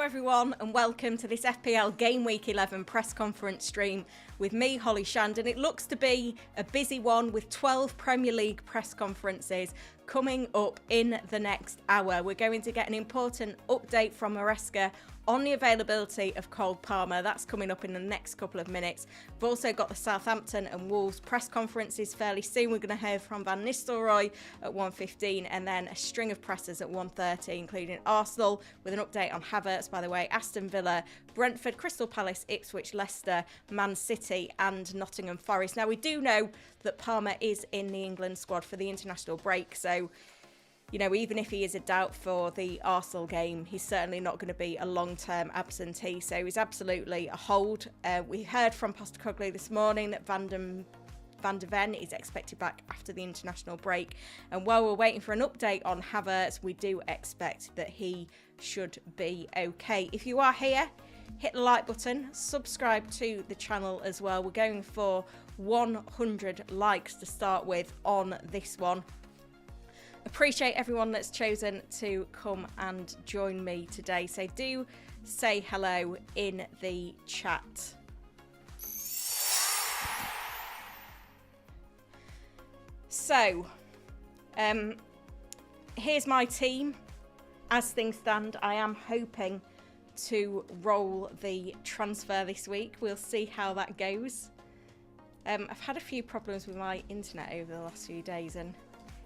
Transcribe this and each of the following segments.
everyone, and welcome to this FPL Gameweek 11 press conference stream with me, Holly Shandon. It looks to be a busy one with 12 Premier League press conferences coming up in the next hour. We're going to get an important update from Maresca on the availability of Cole Palmer. That's coming up in the next couple of minutes. We've also got the Southampton and Wolves press conferences fairly soon. We're going to hear from Van Nistelrooy at 1:15 and then a string of pressers at 1:30, including Arsenal with an update on Havertz, by the way, Aston Villa, Brentford, Crystal Palace, Ipswich, Leicester, Man City and Nottingham Forest. Now, we do know that Palmer is in the England squad for the international break, so you know, even if he is a doubt for the Arsenal game, he's certainly not going to be a long-term absentee. So he's absolutely a hold. We heard from Postecoglou this morning that Van de Ven is expected back after the international break. And while we're waiting for an update on Havertz, we do expect that he should be okay. If you are here, hit the like button, subscribe to the channel as well. We're going for 100 likes to start with on this one. Appreciate everyone that's chosen to come and join me today. So do say hello in the chat. So, here's my team. As things stand, I am hoping to roll the transfer this week. We'll see how that goes. I've had a few problems with my internet over the last few days and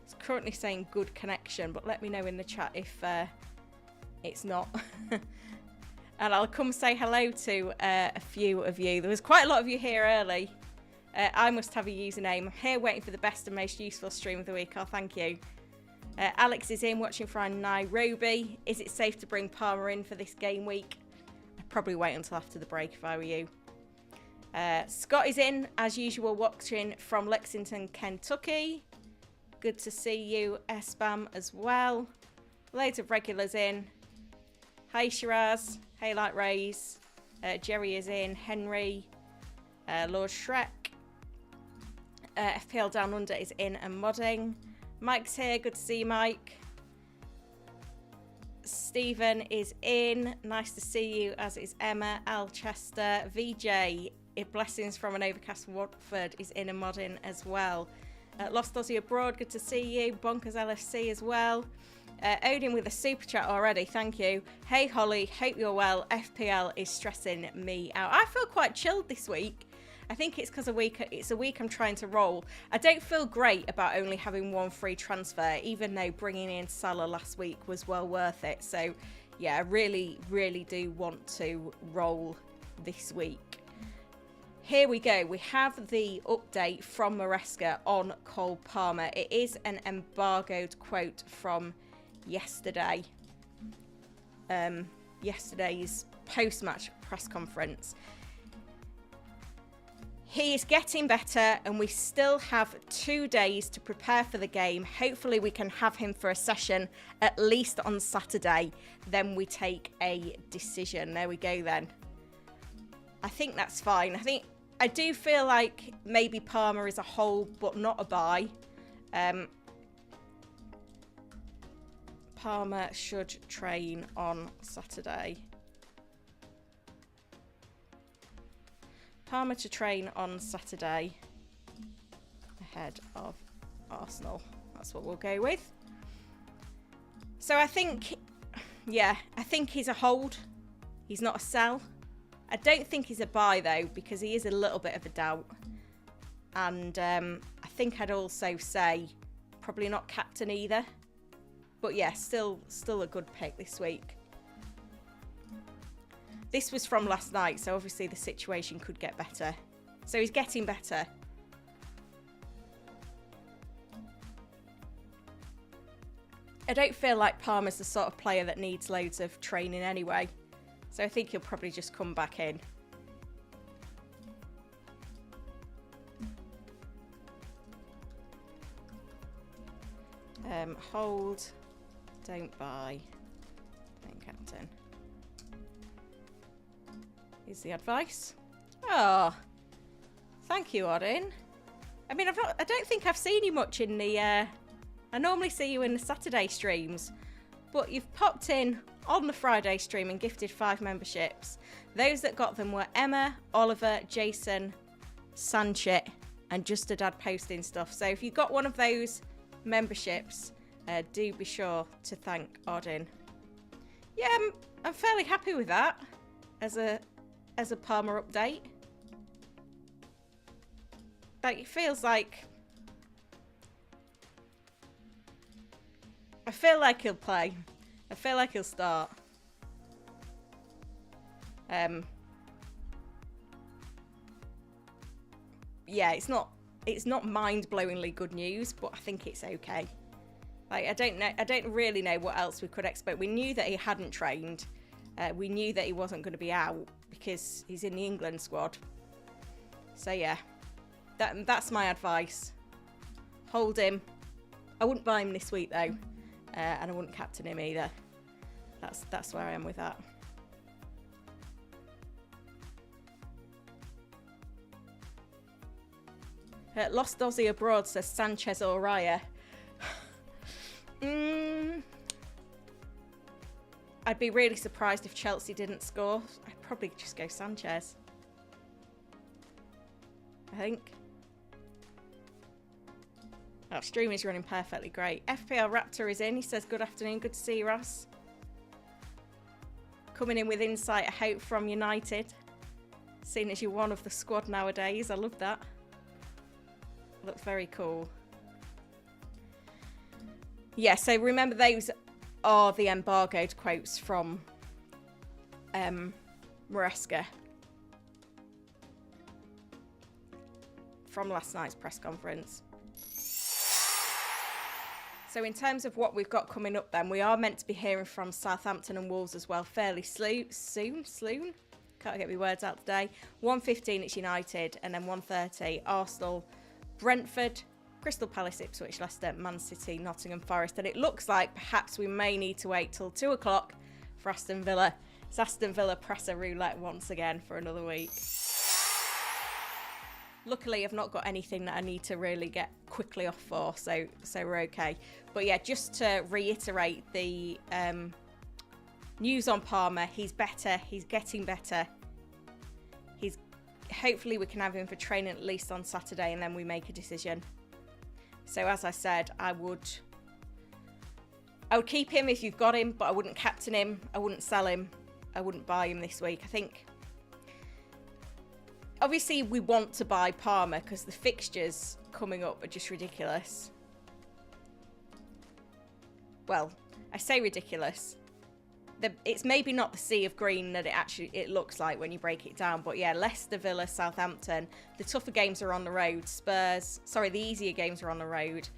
it's currently saying good connection, but let me know in the chat if it's not. And I'll come say hello to a few of you. There was quite a lot of you here early. I must have a username. I'm here waiting for the best and most useful stream of the week. Oh, thank you. Alex is in watching from Nairobi. Is it safe to bring Palmer in for this game week? I'd probably wait until after the break if I were you. Scott is in, as usual, watching from Lexington, Kentucky. Good to see you, Espam, as well. Loads of regulars in. Hey, Shiraz. Hey, Light Rays. Jerry is in. Henry. Lord Shrek. FPL Down Under is in and modding. Mike's here. Good to see you, Mike. Stephen is in. Nice to see you, as is Emma. Alchester. VJ. Blessings from an overcast Watford is in and modding as well. Lost Aussie Abroad, good to see you. Bonkers LFC as well. Odin with a super chat already, thank you. Hey Holly, hope you're well. FPL is stressing me out. I feel quite chilled this week. I think it's because it's a week I'm trying to roll. I don't feel great about only having one free transfer, even though bringing in Salah last week was well worth it. So yeah, I really, really do want to roll this week. Here we go. We have the update from Maresca on Cole Palmer. It is an embargoed quote from yesterday. Yesterday's post-match press conference. He is getting better and we still have 2 days to prepare for the game. Hopefully we can have him for a session at least on Saturday. Then we take a decision. There we go then. I think that's fine. I do feel like maybe Palmer is a hold, but not a buy. Palmer should train on Saturday. Palmer to train on Saturday ahead of Arsenal. That's what we'll go with. So I think he's a hold. He's not a sell. I don't think he's a buy, though, because he is a little bit of a doubt. And I think I'd also say probably not captain either. But yeah, still a good pick this week. This was from last night, so obviously the situation could get better. So he's getting better. I don't feel like Palmer's the sort of player that needs loads of training anyway. So I think he'll probably just come back in. Hold, don't buy, don't captain. Is the advice. Oh, thank you, Odin. I mean, I don't think I've seen you much in the... I normally see you in the Saturday streams. but you've popped in on the Friday stream and gifted 5 memberships. Those that got them were Emma, Oliver, Jason, Sanchit, and Just a Dad posting stuff. So if you got one of those memberships, do be sure to thank Odin. Yeah, I'm fairly happy with that as a Palmer update. Like, it feels like I feel like he'll play. I feel like he'll start. Yeah, it's not mind-blowingly good news, but I think it's okay. Like, I don't really know what else we could expect. We knew that he hadn't trained. We knew that he wasn't going to be out because he's in the England squad. So yeah, that's my advice. Hold him. I wouldn't buy him this week though, and I wouldn't captain him either. That's where I am with that. Lost Aussie Abroad says Sanchez or Raya. I'd be really surprised if Chelsea didn't score. I'd probably just go Sanchez, I think. Oh, stream is running perfectly great. FPL Raptor is in. He says, good afternoon. Good to see you, Ross. Coming in with insight, I hope, from United. Seeing as you're one of the squad nowadays. I love that. Looks very cool. Yeah, so remember those are the embargoed quotes from Maresca from last night's press conference. So in terms of what we've got coming up then, we are meant to be hearing from Southampton and Wolves as well fairly soon. Can't get my words out today. 1:15 it's United, and then 1:30 Arsenal, Brentford, Crystal Palace, Ipswich, Leicester, Man City, Nottingham Forest. And it looks like perhaps we may need to wait till 2 o'clock for Aston Villa. It's Aston Villa presser roulette once again for another week. Luckily, I've not got anything that I need to really get quickly off for, so we're okay. But yeah, just to reiterate the news on Palmer, he's better, he's getting better. Hopefully we can have him for training at least on Saturday, and then we make a decision. So as I said, I would keep him if you've got him, but I wouldn't captain him, I wouldn't sell him, I wouldn't buy him this week. I think obviously we want to buy Palmer because the fixtures coming up are just ridiculous. Well, I say ridiculous. It's maybe not the sea of green that it looks like when you break it down, but yeah, Leicester, Villa, Southampton. The tougher games are on the road. The easier games are on the road.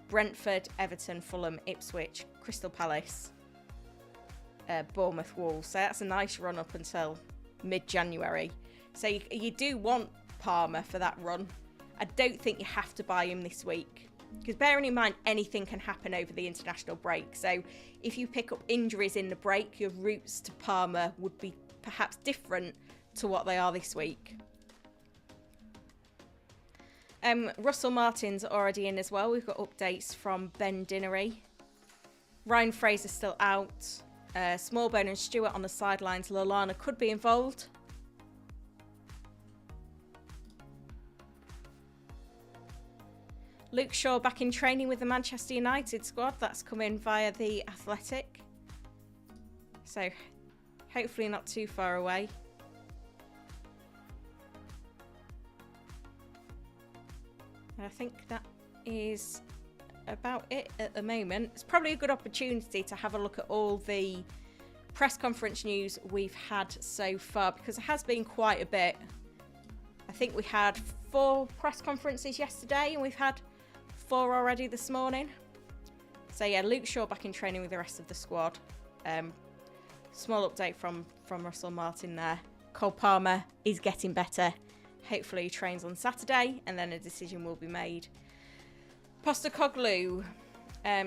Brentford, Everton, Fulham, Ipswich, Crystal Palace, Bournemouth, Wolves. So that's a nice run up until mid-January. So you do want Palmer for that run. I don't think you have to buy him this week, because bearing in mind anything can happen over the international break. So if you pick up injuries in the break, your routes to Palmer would be perhaps different to what they are this week. Russell Martin's already in as well. We've got updates from Ben Dinnery. Ryan Fraser's still out. Smallbone and Stewart on the sidelines. Lallana could be involved. Luke Shaw back in training with the Manchester United squad. That's come in via The Athletic. So hopefully not too far away. I think that is about it at the moment. It's probably a good opportunity to have a look at all the press conference news we've had so far, because it has been quite a bit. I think we had 4 press conferences yesterday and we've had 4 already this morning. So yeah, Luke Shaw back in training with the rest of the squad. Small update from Russell Martin there. Cole Palmer is getting better. Hopefully he trains on Saturday and then a decision will be made. Postecoglou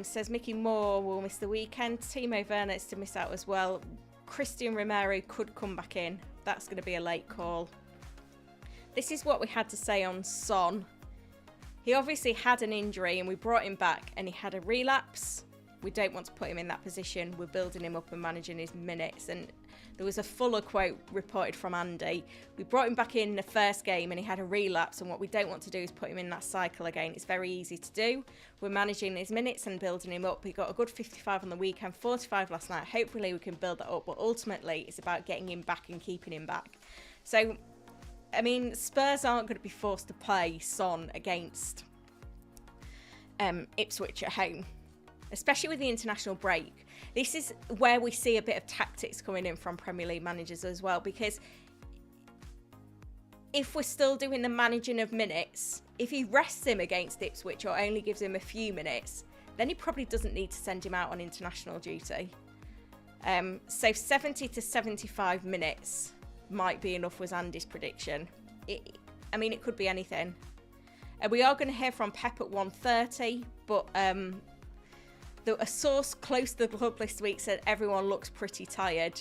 says Mickey Moore will miss the weekend. Timo Werner is to miss out as well. Christian Romero could come back in. That's going to be a late call. This is what we had to say on Son. He obviously had an injury and we brought him back and he had a relapse. We don't want to put him in that position. We're building him up and managing his minutes. And there was a fuller quote reported from Andy. We brought him back in the first game and he had a relapse, and what we don't want to do is put him in that cycle again. It's very easy to do. We're managing his minutes and building him up. He got a good 55 on the weekend, 45 last night. Hopefully we can build that up, but ultimately it's about getting him back and keeping him back. So, I mean, Spurs aren't going to be forced to play Son against Ipswich at home, especially with the international break. This is where we see a bit of tactics coming in from Premier League managers as well, because if we're still doing the managing of minutes, if he rests him against Ipswich or only gives him a few minutes, then he probably doesn't need to send him out on international duty. So 70 to 75 minutes might be enough, was Andy's prediction. I mean, it could be anything. We are going to hear from Pep at 1:30, but a source close to the club this week said everyone looks pretty tired.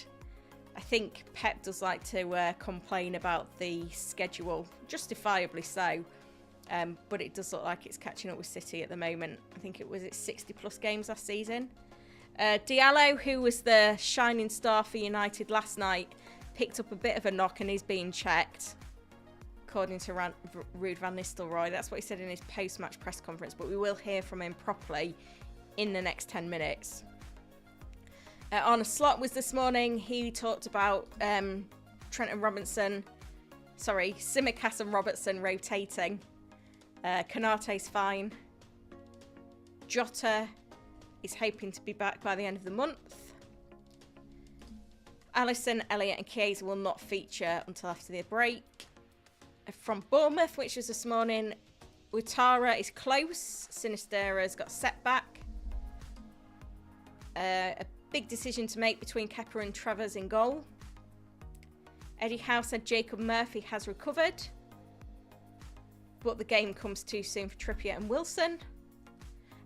I think Pep does like to complain about the schedule, justifiably so, but it does look like it's catching up with City at the moment. I think it was 60 plus games last season. Diallo, who was the shining star for United last night, picked up a bit of a knock and is being checked, according to Ruud van Nistelrooy. That's what he said in his post-match press conference, but we will hear from him properly in the next 10 minutes. Arne Slot was this morning. He talked about Simicast and Robertson rotating. Konate's fine. Jota is hoping to be back by the end of the month. Alisson, Elliott and Chiesa will not feature until after the break. From Bournemouth, which was this morning, Ouattara is close. Sinistera's got set back. A big decision to make between Kepa and Travers in goal. Eddie Howe said Jacob Murphy has recovered, but the game comes too soon for Trippier and Wilson.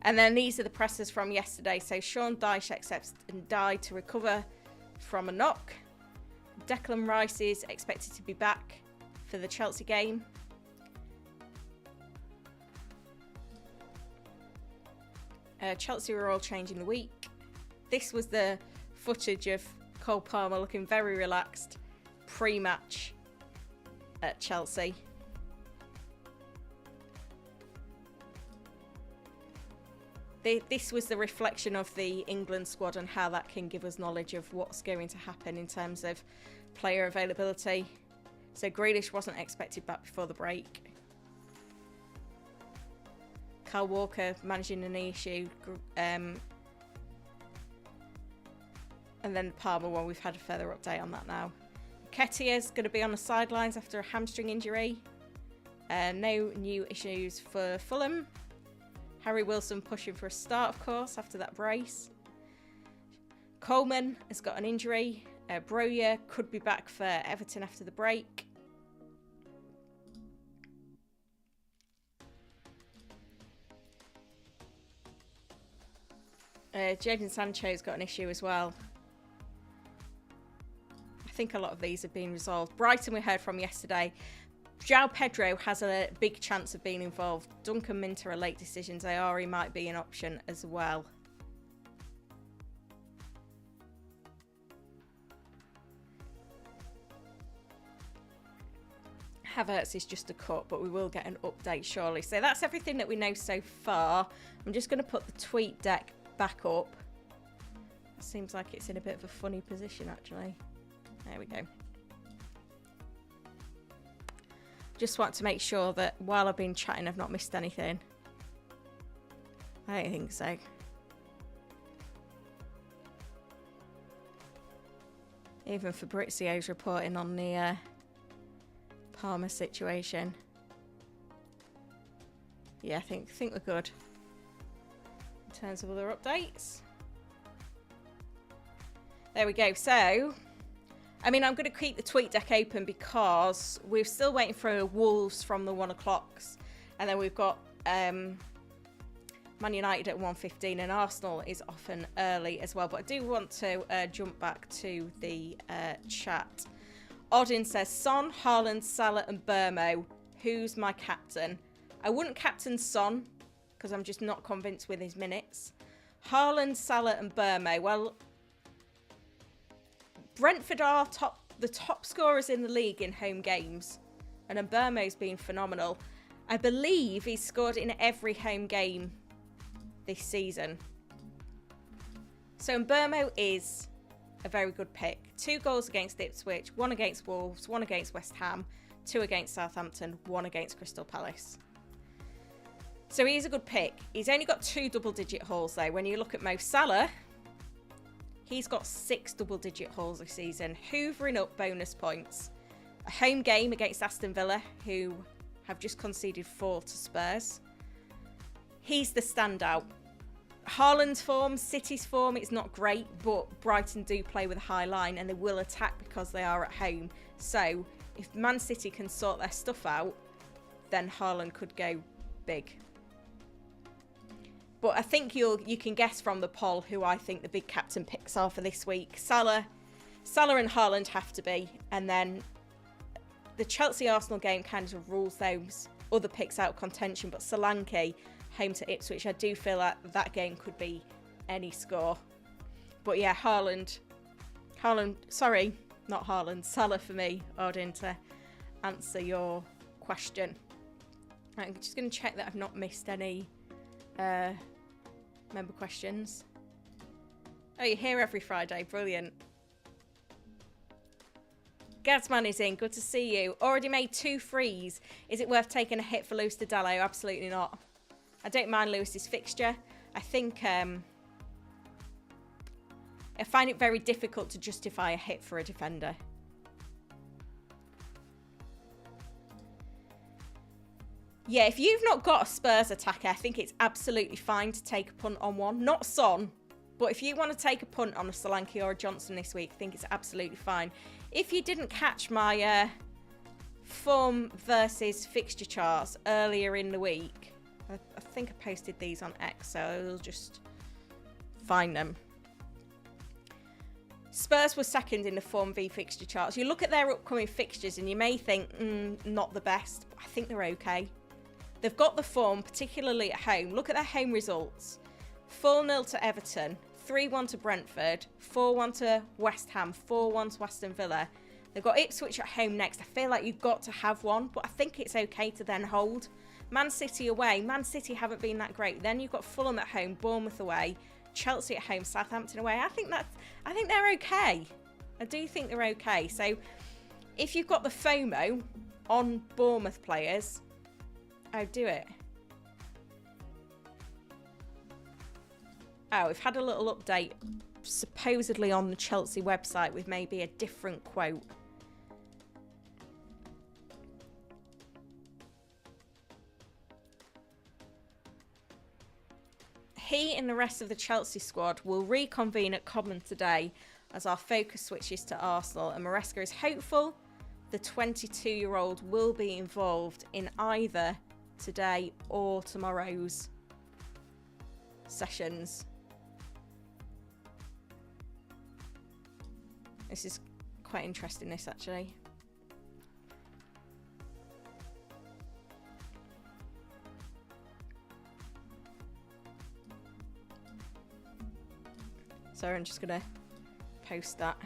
And then these are the pressers from yesterday. So Sean Dyche accepts and died to recover from a knock. Declan Rice is expected to be back for the Chelsea game. Chelsea were all changing the week. This was the footage of Cole Palmer looking very relaxed pre-match at Chelsea. This was the reflection of the England squad and how that can give us knowledge of what's going to happen in terms of player availability. So Grealish wasn't expected back before the break. Kyle Walker managing a knee issue. And then the Palmer one, we've had a further update on that now. Nketiah's going to be on the sidelines after a hamstring injury. No new issues for Fulham. Harry Wilson pushing for a start, of course, after that brace. Coleman has got an injury. Broja could be back for Everton after the break. Jadon Sancho's got an issue as well. I think a lot of these have been resolved. Brighton we heard from yesterday. João Pedro has a big chance of being involved. Duncan Minter are late decisions. Ayari might be an option as well. Havertz is just a cut, but we will get an update shortly. So that's everything that we know so far. I'm just going to put the tweet deck back up. It seems like it's in a bit of a funny position, actually. There we go. Just want to make sure that while I've been chatting, I've not missed anything. I don't think so. Even Fabrizio's reporting on the Palmer situation. Yeah, I think we're good in terms of other updates. There we go. So, I mean, I'm going to keep the tweet deck open because we're still waiting for Wolves from the 1 o'clocks. And then we've got Man United at 1:15 and Arsenal is often early as well. But I do want to jump back to the chat. Odin says, Son, Haaland, Salah and Burmo. Who's my captain? I wouldn't captain Son because I'm just not convinced with his minutes. Haaland, Salah and Burmo. Well, Brentford are the top scorers in the league in home games. And Burmo's been phenomenal. I believe he's scored in every home game this season. So Burmo is a very good pick. 2 goals against Ipswich, 1 against Wolves, 1 against West Ham, 2 against Southampton, 1 against Crystal Palace. So he's a good pick. He's only got 2 double-digit hauls though. When you look at Mo Salah, he's got 6 double-digit hauls this season, hoovering up bonus points. A home game against Aston Villa, who have just conceded 4 to Spurs. He's the standout. Haaland's form, City's form, it's not great, but Brighton do play with a high line and they will attack because they are at home. So if Man City can sort their stuff out, then Haaland could go big. But I think you can guess from the poll who I think the big captain picks are for this week. Salah and Haaland have to be. And then the Chelsea-Arsenal game kind of rules those other picks out of contention. But Solanke, home to Ipswich, I do feel like that game could be any score. But yeah, Salah for me, Odin, to answer your question. I'm just going to check that I've not missed any member questions. Oh, you're here every Friday. Brilliant. Gadsman is in. Good to see you. Already made 2 frees. Is it worth taking a hit for Lewis Diallo? Absolutely not. I don't mind Lewis's fixture. I think I find it very difficult to justify a hit for a defender. Yeah, if you've not got a Spurs attacker, I think it's absolutely fine to take a punt on one. Not Son, but if you want to take a punt on a Solanke or a Johnson this week, I think it's absolutely fine. If you didn't catch my form versus fixture charts earlier in the week, I think I posted these on X, so I'll just find them. Spurs were second in the form v fixture charts. You look at their upcoming fixtures and you may think, not the best, but I think they're okay. They've got the form, particularly at home. Look at their home results. 4-0 to Everton, 3-1 to Brentford, 4-1 to West Ham, 4-1 to Aston Villa. They've got Ipswich at home next. I feel like you've got to have one, but I think it's okay to then hold. Man City away. Man City haven't been that great. Then you've got Fulham at home, Bournemouth away, Chelsea at home, Southampton away. I think they're okay. I do think they're okay. So if you've got the FOMO on Bournemouth players, I'd do it. Oh, we've had a little update, supposedly on the Chelsea website with maybe a different quote. He and the rest of the Chelsea squad will reconvene at Common today as our focus switches to Arsenal, and Maresca is hopeful the 22-year-old will be involved in either today or tomorrow's sessions. This is quite interesting, this actually. So I'm just gonna post that.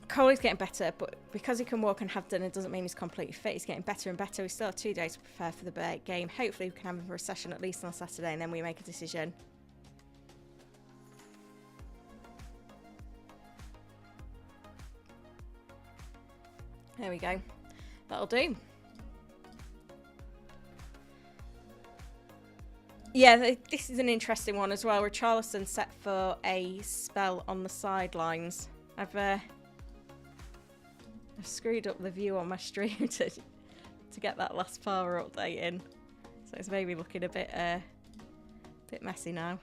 Coley's getting better, but because he can walk and have dinner doesn't mean he's completely fit. He's getting better and better. We still have 2 days to prepare for the game. Hopefully we can have him for a session at least on Saturday and then we make a decision. There we go. That'll do. Yeah, this is an interesting one as well. Richarlison set for a spell on the sidelines. I've screwed up the view on my stream to get that last power update in, so it's maybe looking a bit messy now.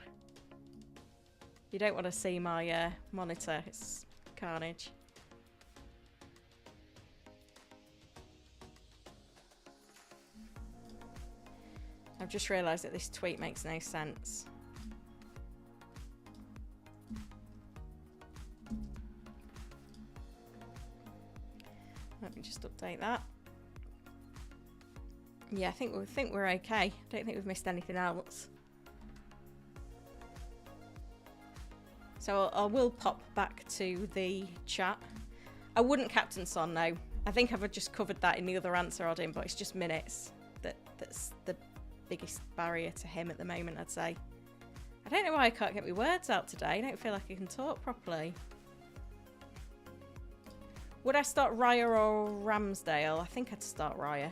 You don't want to see my monitor; it's carnage. I've just realised that this tweet makes no sense. me just update that. Yeah, I think we're okay. I don't think we've missed anything else. So I will pop back to the chat. I wouldn't captain Son, no. I think I've just covered that in the other answer, Odin, but it's just minutes that's the biggest barrier to him at the moment, I'd say. I don't know why I can't get my words out today. I don't feel like I can talk properly. Would I start Raya or Ramsdale? I think I'd start Raya.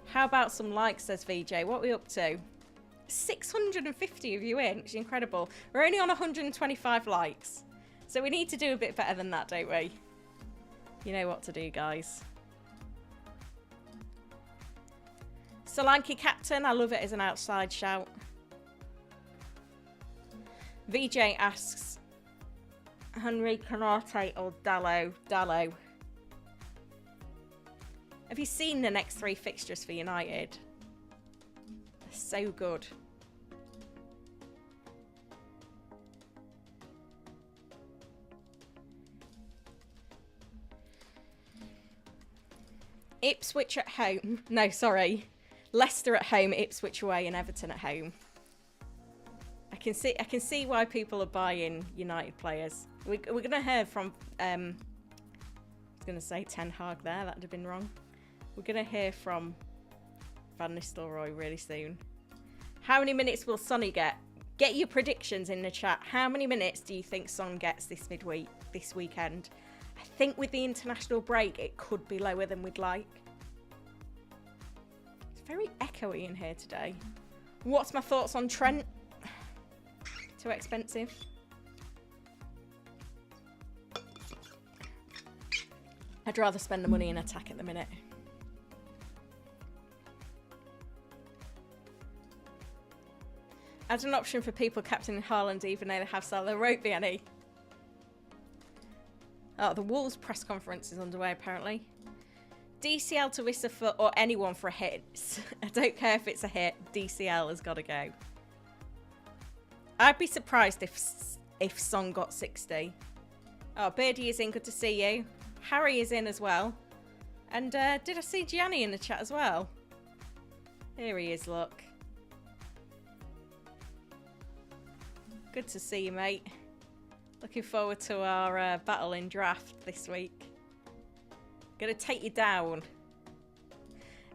How about some likes, says VJ. What are we up to? 650 of you in, which is incredible. We're only on 125 likes. So we need to do a bit better than that, don't we? You know what to do, guys. Solanke captain, I love it as an outside shout. VJ asks, Henry Canate or Dallo? Dallo. Have you seen the next 3 fixtures for United? They're so good. Ipswich at home. No, sorry. Leicester at home, Ipswich away, and Everton at home. I can see why people are buying United players. We're going to hear from... I was going to say Ten Hag there. That would have been wrong. We're going to hear from Van Nistelrooy really soon. How many minutes will Sonny get? Get your predictions in the chat. How many minutes do you think Son gets this weekend? I think with the international break, it could be lower than we'd like. It's very echoey in here today. What's my thoughts on Trent? Too expensive. I'd rather spend the money in attack at the minute. As an option for people captaining Haaland, even though they have Salah, there won't be any. Oh, the Wolves press conference is underway, apparently. DCL to Wissa for, or anyone for a hit. I don't care if it's a hit. DCL has got to go. I'd be surprised if Son got 60. Oh, Birdie is in. Good to see you. Harry is in as well. And did I see Gianni in the chat as well? Here he is, look. Good to see you, mate. Looking forward to our battle in draft this week. Gonna take you down.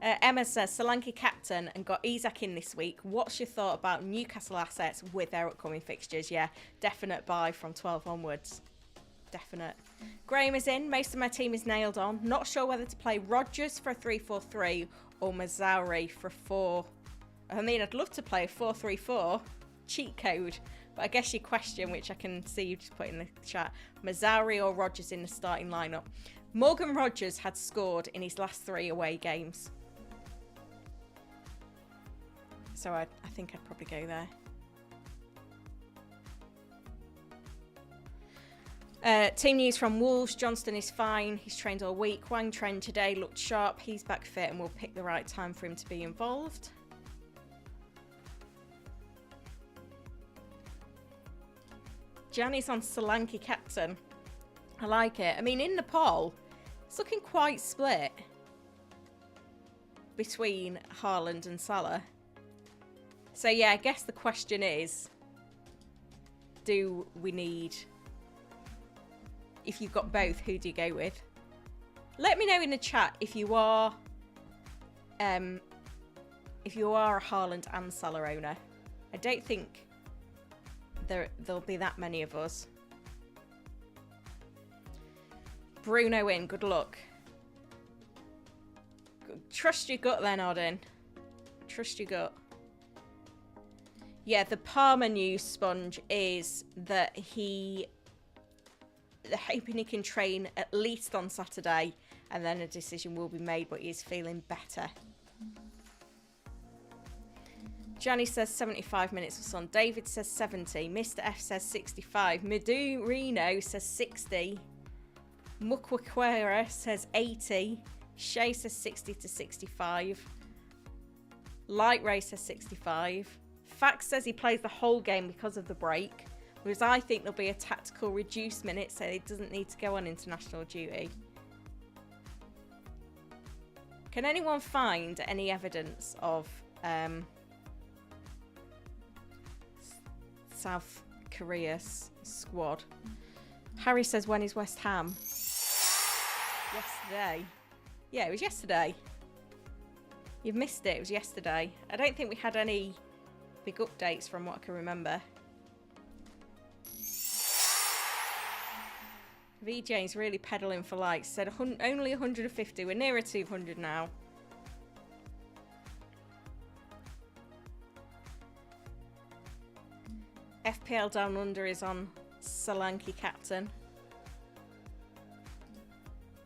Emma says, Solanke captain and got Isak in this week. What's your thought about Newcastle assets with their upcoming fixtures? Yeah, definite buy from 12 onwards. Definite. Graham is in. Most of my team is nailed on. Not sure whether to play Rodgers for a 3-4-3 or Mazzauri for 4. I mean, I'd love to play a 4-3-4. Cheat code. But I guess your question, which I can see you just put in the chat, Mazzauri or Rodgers in the starting lineup. Morgan Rodgers had scored in his last 3 away games. So I think I'd probably go there. Team news from Wolves. Johnston is fine. He's trained all week. Wang trained today, looked sharp. He's back fit and we'll pick the right time for him to be involved. Gianni's on Solanke captain. I like it. I mean, in the poll, it's looking quite split between Haaland and Salah. So, yeah, I guess the question is, do we need... If you've got both, who do you go with? Let me know in the chat if you are a Haaland and Salah owner. I don't think there'll be that many of us. Bruno in, good luck. Trust your gut then, Odin. Trust your gut. Yeah, the Palmer news, Sponge, is that they're hoping he can train at least on Saturday and then a decision will be made, but he's feeling better. Johnny says 75 minutes for Son. David says 70. Mr. F says 65. Medu Reno says 60. Mukwakwera says 80. Shay says 60 to 65. Light Ray says 65. Fax says he plays the whole game because of the break. Whereas I think there'll be a tactical reduced minute so he doesn't need to go on international duty. Can anyone find any evidence of South Korea's squad? Harry says, when is West Ham? Yesterday. Yeah, it was yesterday. You've missed it. It was yesterday. I don't think we had any big updates from what I can remember. VJ's really peddling for likes. Said only 150. We're nearer 200 now. FPL Down Under is on Solanke captain.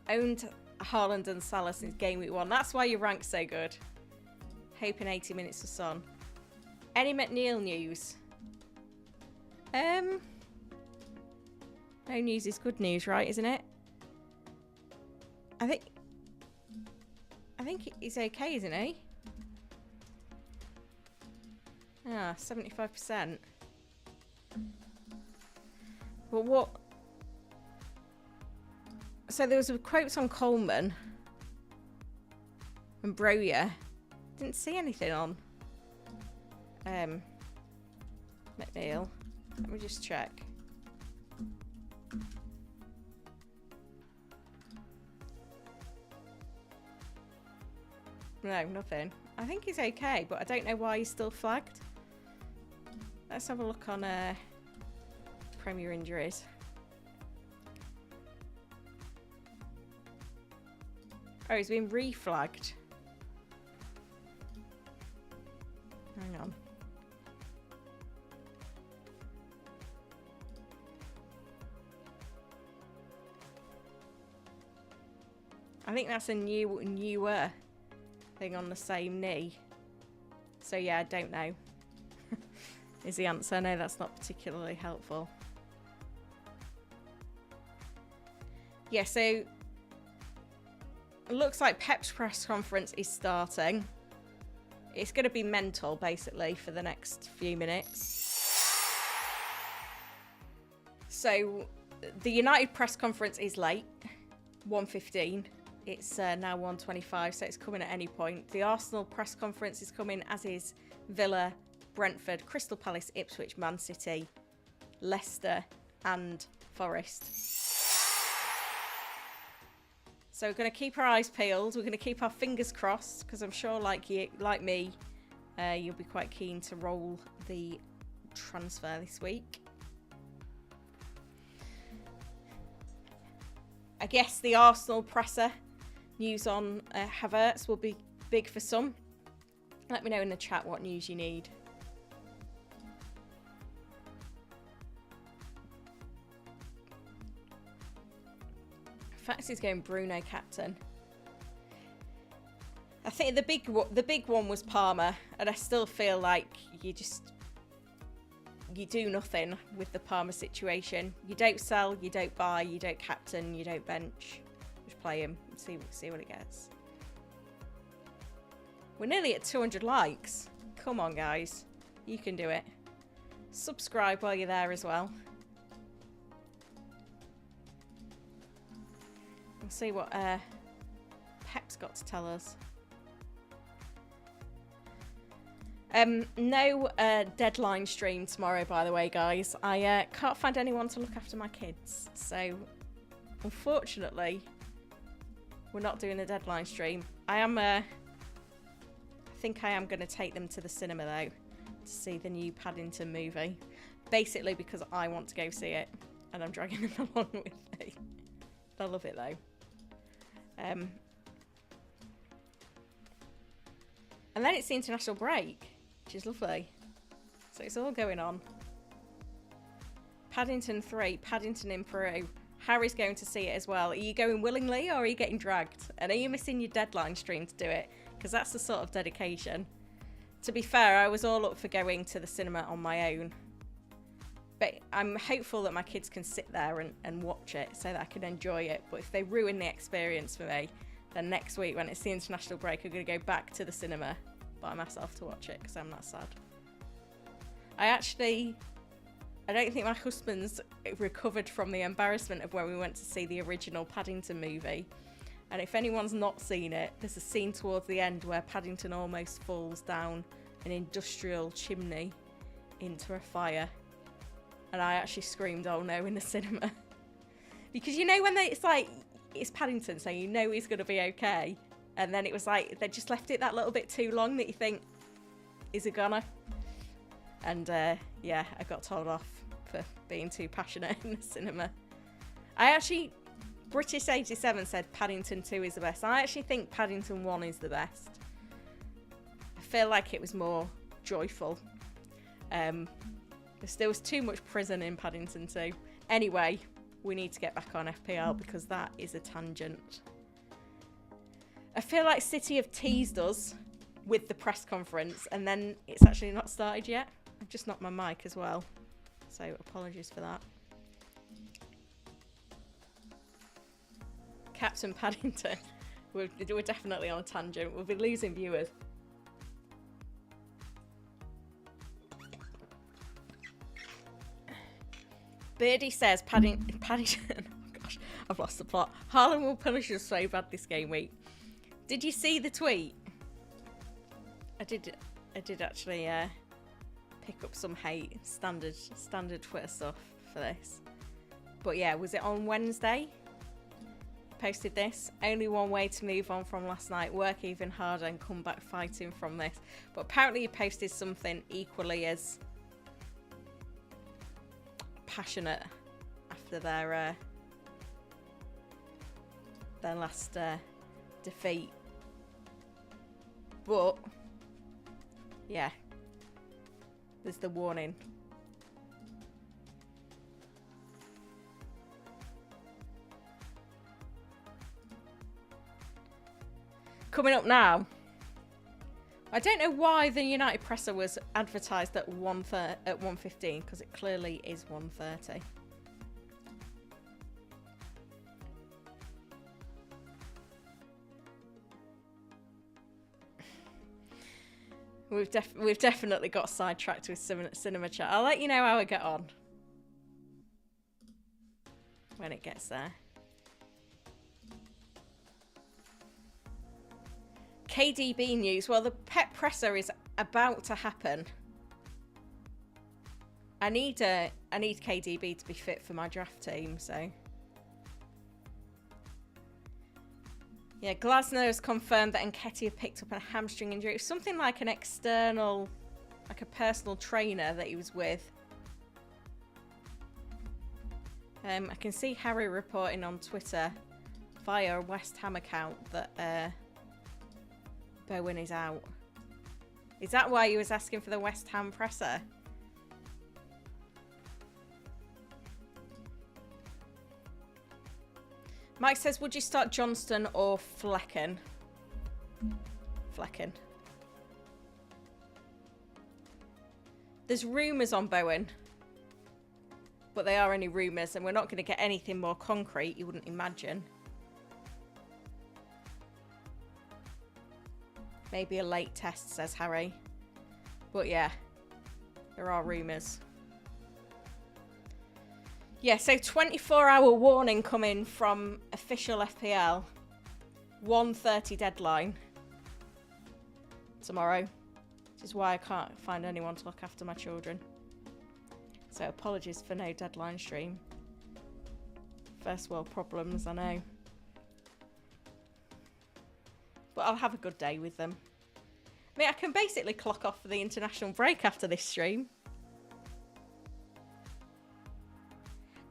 Owned Haaland and Salah since game week 1. That's why your rank's so good. Hoping 80 minutes for Son. Any McNeil news? No news is good news, right? Isn't it? I think he's okay, isn't he? Ah, 75%. But what? So there was a quotes on Coleman and Broya. Didn't see anything on McNeil. Let me just check. No, nothing. I think he's okay, but I don't know why he's still flagged. Let's have a look on Premier injuries. Oh, he's been reflagged. Hang on. I think that's a newer thing on the same knee. So yeah, I don't know. Is the answer. No, that's not particularly helpful. Yeah, so it looks like Pep's press conference is starting. It's going to be mental, basically, for the next few minutes. So the United press conference is late, 1:15. It's now 1:25, so it's coming at any point. The Arsenal press conference is coming, as is Villa, Brentford, Crystal Palace, Ipswich, Man City, Leicester and Forest. So we're going to keep our eyes peeled. We're going to keep our fingers crossed, because I'm sure, like me, you'll be quite keen to roll the transfer this week. I guess the Arsenal presser news on Havertz will be big for some. Let me know in the chat what news you need. Fax is going Bruno captain. I think the big one was Palmer, and I still feel like you do nothing with the Palmer situation. You don't sell, you don't buy, you don't captain, you don't bench. Just play him and see what it gets. We're nearly at 200 likes. Come on, guys. You can do it. Subscribe while you're there as well. We'll see what Pep's got to tell us. No deadline stream tomorrow, by the way, guys. I can't find anyone to look after my kids. So, unfortunately, we're not doing a deadline stream. I think I am going to take them to the cinema, though, to see the new Paddington movie. Basically because I want to go see it, and I'm dragging them along with me. I love it, though. And then it's the international break, which is lovely. So it's all going on. Paddington 3, Paddington in Peru. Harry's going to see it as well. Are you going willingly or are you getting dragged? And are you missing your deadline stream to do it? Because that's the sort of dedication. To be fair, I was all up for going to the cinema on my own. But I'm hopeful that my kids can sit there and watch it so that I can enjoy it. But if they ruin the experience for me, then next week when it's the international break, I'm going to go back to the cinema by myself to watch it because I'm that sad. I actually I don't think my husband's recovered from the embarrassment of when we went to see the original Paddington movie. And if anyone's not seen it, there's a scene towards the end where Paddington almost falls down an industrial chimney into a fire. And I actually screamed, oh no, in the cinema. Because you know when it's Paddington, so you know he's going to be okay. And then it was like, they just left it that little bit too long that you think, is it gonna? And yeah, I got told off for being too passionate in the cinema. British 87 said Paddington 2 is the best. I actually think Paddington 1 is the best. I feel like it was more joyful. There was too much prison in Paddington 2. Anyway, we need to get back on FPL because that is a tangent. I feel like City have teased us with the press conference and then it's actually not started yet. I've just knocked my mic as well, so apologies for that. Captain Paddington. We're definitely on a tangent. We'll be losing viewers. Birdie says Paddington. Oh gosh, I've lost the plot. Haaland will punish us so bad this game week. Did you see the tweet? I did actually pick up some hate, standard Twitter stuff for this. But yeah, was it on Wednesday? Posted this. Only one way to move on from last night. Work even harder and come back fighting from this. But apparently he posted something equally as passionate after their last defeat. But yeah, there's the warning. Coming up now. I don't know why the United presser was advertised at 1:15 because it clearly is 1:30. We've definitely got sidetracked with cinema chat. I'll let you know how I get on when it gets there. KDB news. Well, the Pep presser is about to happen. I need KDB to be fit for my draft team, so. Yeah, Glasner has confirmed that Nketiah picked up a hamstring injury. It was something like an external, like a personal trainer that he was with. I can see Harry reporting on Twitter via a West Ham account that Bowen is out. Is that why he was asking for the West Ham presser? Mike says, would you start Johnston or Flecken? Flecken. There's rumours on Bowen. But they are only rumours and we're not going to get anything more concrete, you wouldn't imagine. Maybe a late test, says Harry. But yeah, there are rumours. Yeah, so 24-hour warning coming from official FPL. 1:30 deadline tomorrow. Which is why I can't find anyone to look after my children. So apologies for no deadline stream. First world problems, I know. But I'll have a good day with them. I mean, I can basically clock off for the international break after this stream.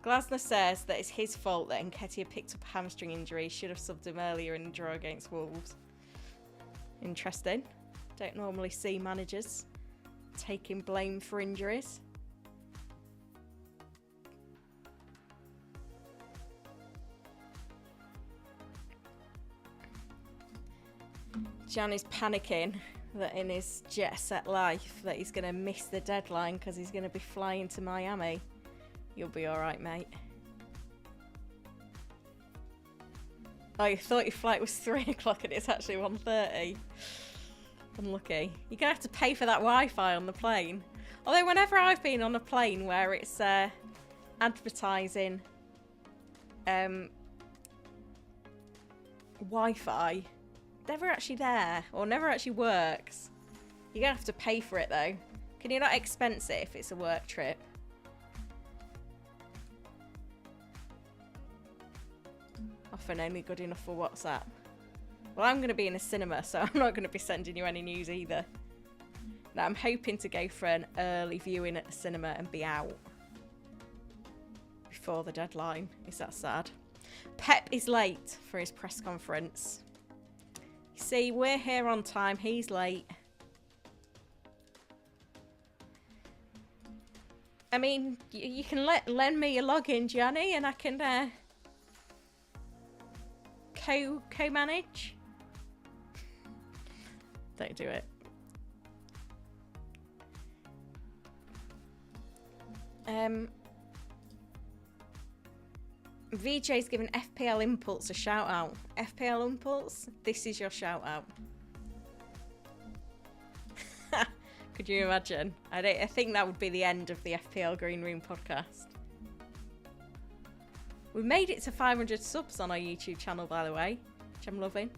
Glasner says that it's his fault that Nketiah picked up a hamstring injury. Should have subbed him earlier in the draw against Wolves. Interesting. Don't normally see managers taking blame for injuries. Jan is panicking that in his jet set life that he's going to miss the deadline because he's going to be flying to Miami. You'll be alright, mate. Oh, you thought your flight was 3 o'clock and it's actually 1:30. Unlucky. You're going to have to pay for that Wi-Fi on the plane. Although whenever I've been on a plane where it's advertising Wi-Fi, never actually there or never actually works. You're going to have to pay for it though. Can you not expense it if it's a work trip? Often only good enough for WhatsApp. Well, I'm going to be in a cinema, so I'm not going to be sending you any news either. Now, I'm hoping to go for an early viewing at the cinema and be out before the deadline. Is that sad? Pep is late for his press conference. You see, we're here on time. He's late. I mean, you can lend me your login, Gianni, and I can co-manage. Don't do it. VJ's giving FPL Impulse a shout out. FPL Impulse, this is your shout out. Could you imagine? I think that would be the end of the FPL Green Room podcast. We made it to 500 subs on our YouTube channel, by the way, which I'm loving.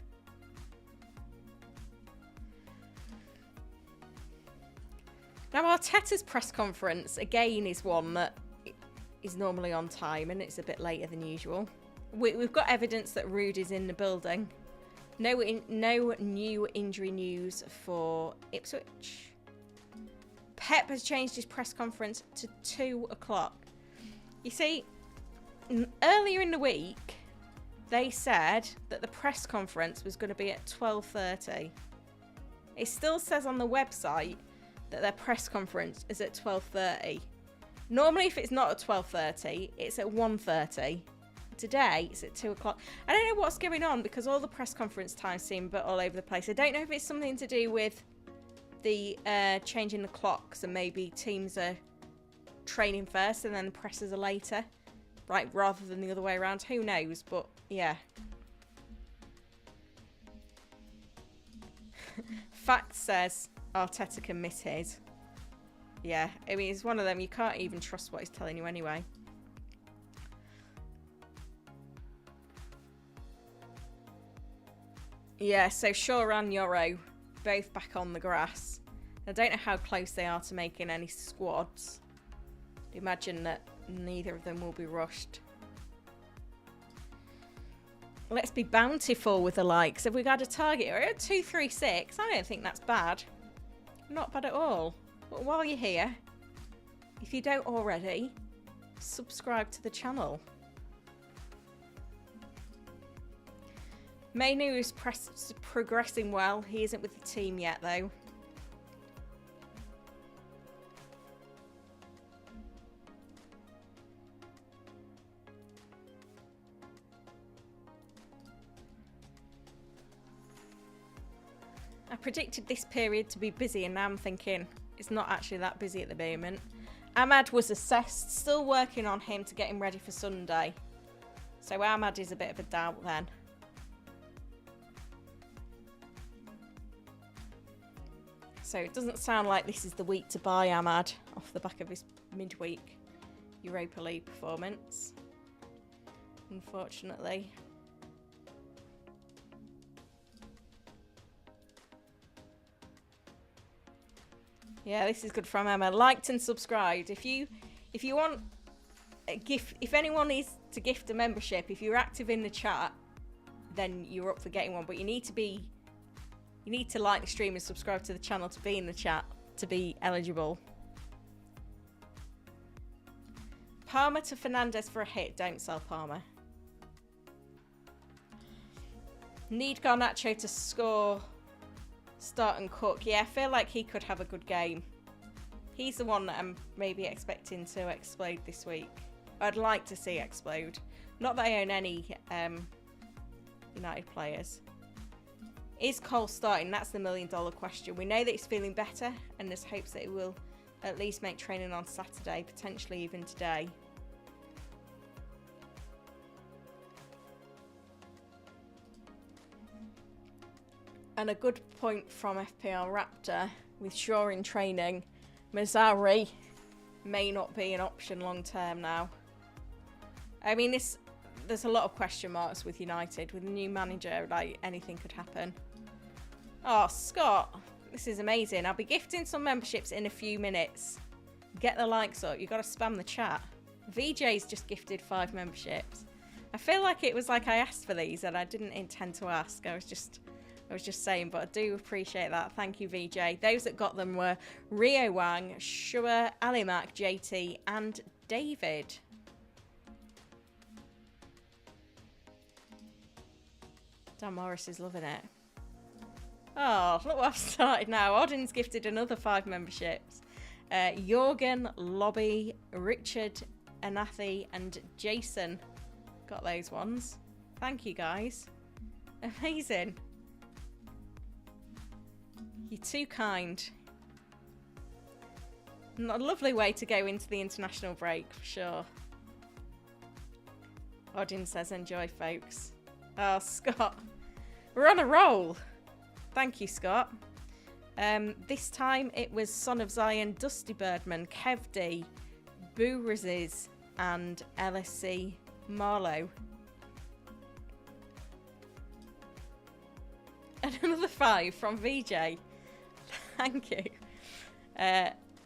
Now, Arteta's press conference, again, is one that is normally on time and it's a bit later than usual. We've got evidence that Rude is in the building. No new injury news for Ipswich. Pep has changed his press conference to 2 o'clock. You see, earlier in the week, they said that the press conference was going to be at 12:30. It still says on the website that their press conference is at 12:30. Normally, if it's not at 12:30, it's at 1:30. Today, it's at 2 o'clock. I don't know what's going on because all the press conference times seem a bit all over the place. I don't know if it's something to do with the changing the clocks and maybe teams are training first and then the presses are later, right? Rather than the other way around. Who knows? But yeah. Fact says Arteta can miss his. Yeah, I mean, it's one of them. You can't even trust what he's telling you anyway. Yeah, so Shaw and Yoro both back on the grass. I don't know how close they are to making any squads. Imagine that neither of them will be rushed. Let's be bountiful with the likes. Have we got a target? We're at 236. I don't think that's bad. Not bad at all. But while you're here, if you don't already, subscribe to the channel. Mainu is progressing well. He isn't with the team yet, though. I predicted this period to be busy, and now I'm thinking it's not actually that busy at the moment. Ahmad was assessed, still working on him to get him ready for Sunday. So Ahmad is a bit of a doubt then. So it doesn't sound like this is the week to buy Ahmad off the back of his midweek Europa League performance, unfortunately. Yeah, this is good from Emma. Liked and subscribed. If you want a gift, if anyone is to gift a membership, if you're active in the chat, then you're up for getting one. But you need to like the stream and subscribe to the channel to be in the chat to be eligible. Palmer to Fernandez for a hit. Don't sell Palmer. Need Garnacho to score. Start and cook. Yeah, I feel like he could have a good game. He's the one that I'm maybe expecting to explode this week. I'd like to see explode. Not that I own any United players. Is Cole starting? That's the $1 million question. We know that he's feeling better and there's hopes that he will at least make training on Saturday, potentially even today. And a good point from FPL Raptor with Shaw in training Mazzari may not be an option long term now. I mean, there's a lot of question marks with United. With a new manager, like, anything could happen. Oh, Scott, this is amazing. I'll be gifting some memberships in a few minutes. Get the likes up. You've got to spam the chat. VJ's just gifted 5 memberships. I feel like it was like I asked for these and I didn't intend to ask. I was just saying, but I do appreciate that. Thank you, VJ. Those that got them were Rio Wang, Shua, Alimak, JT, and David. Dan Morris is loving it. Oh, look what I've started now. Odin's gifted another 5 memberships. Jorgen, Lobby, Richard, Anathi, and Jason got those ones. Thank you, guys. Amazing. You're too kind. And a lovely way to go into the international break, for sure. Odin says, enjoy, folks. Oh, Scott. We're on a roll. Thank you, Scott. This time it was Son of Zion, Dusty Birdman, Kev D, Boo Raziz, and LSC Marlowe. And another 5 from VJ. Thank you.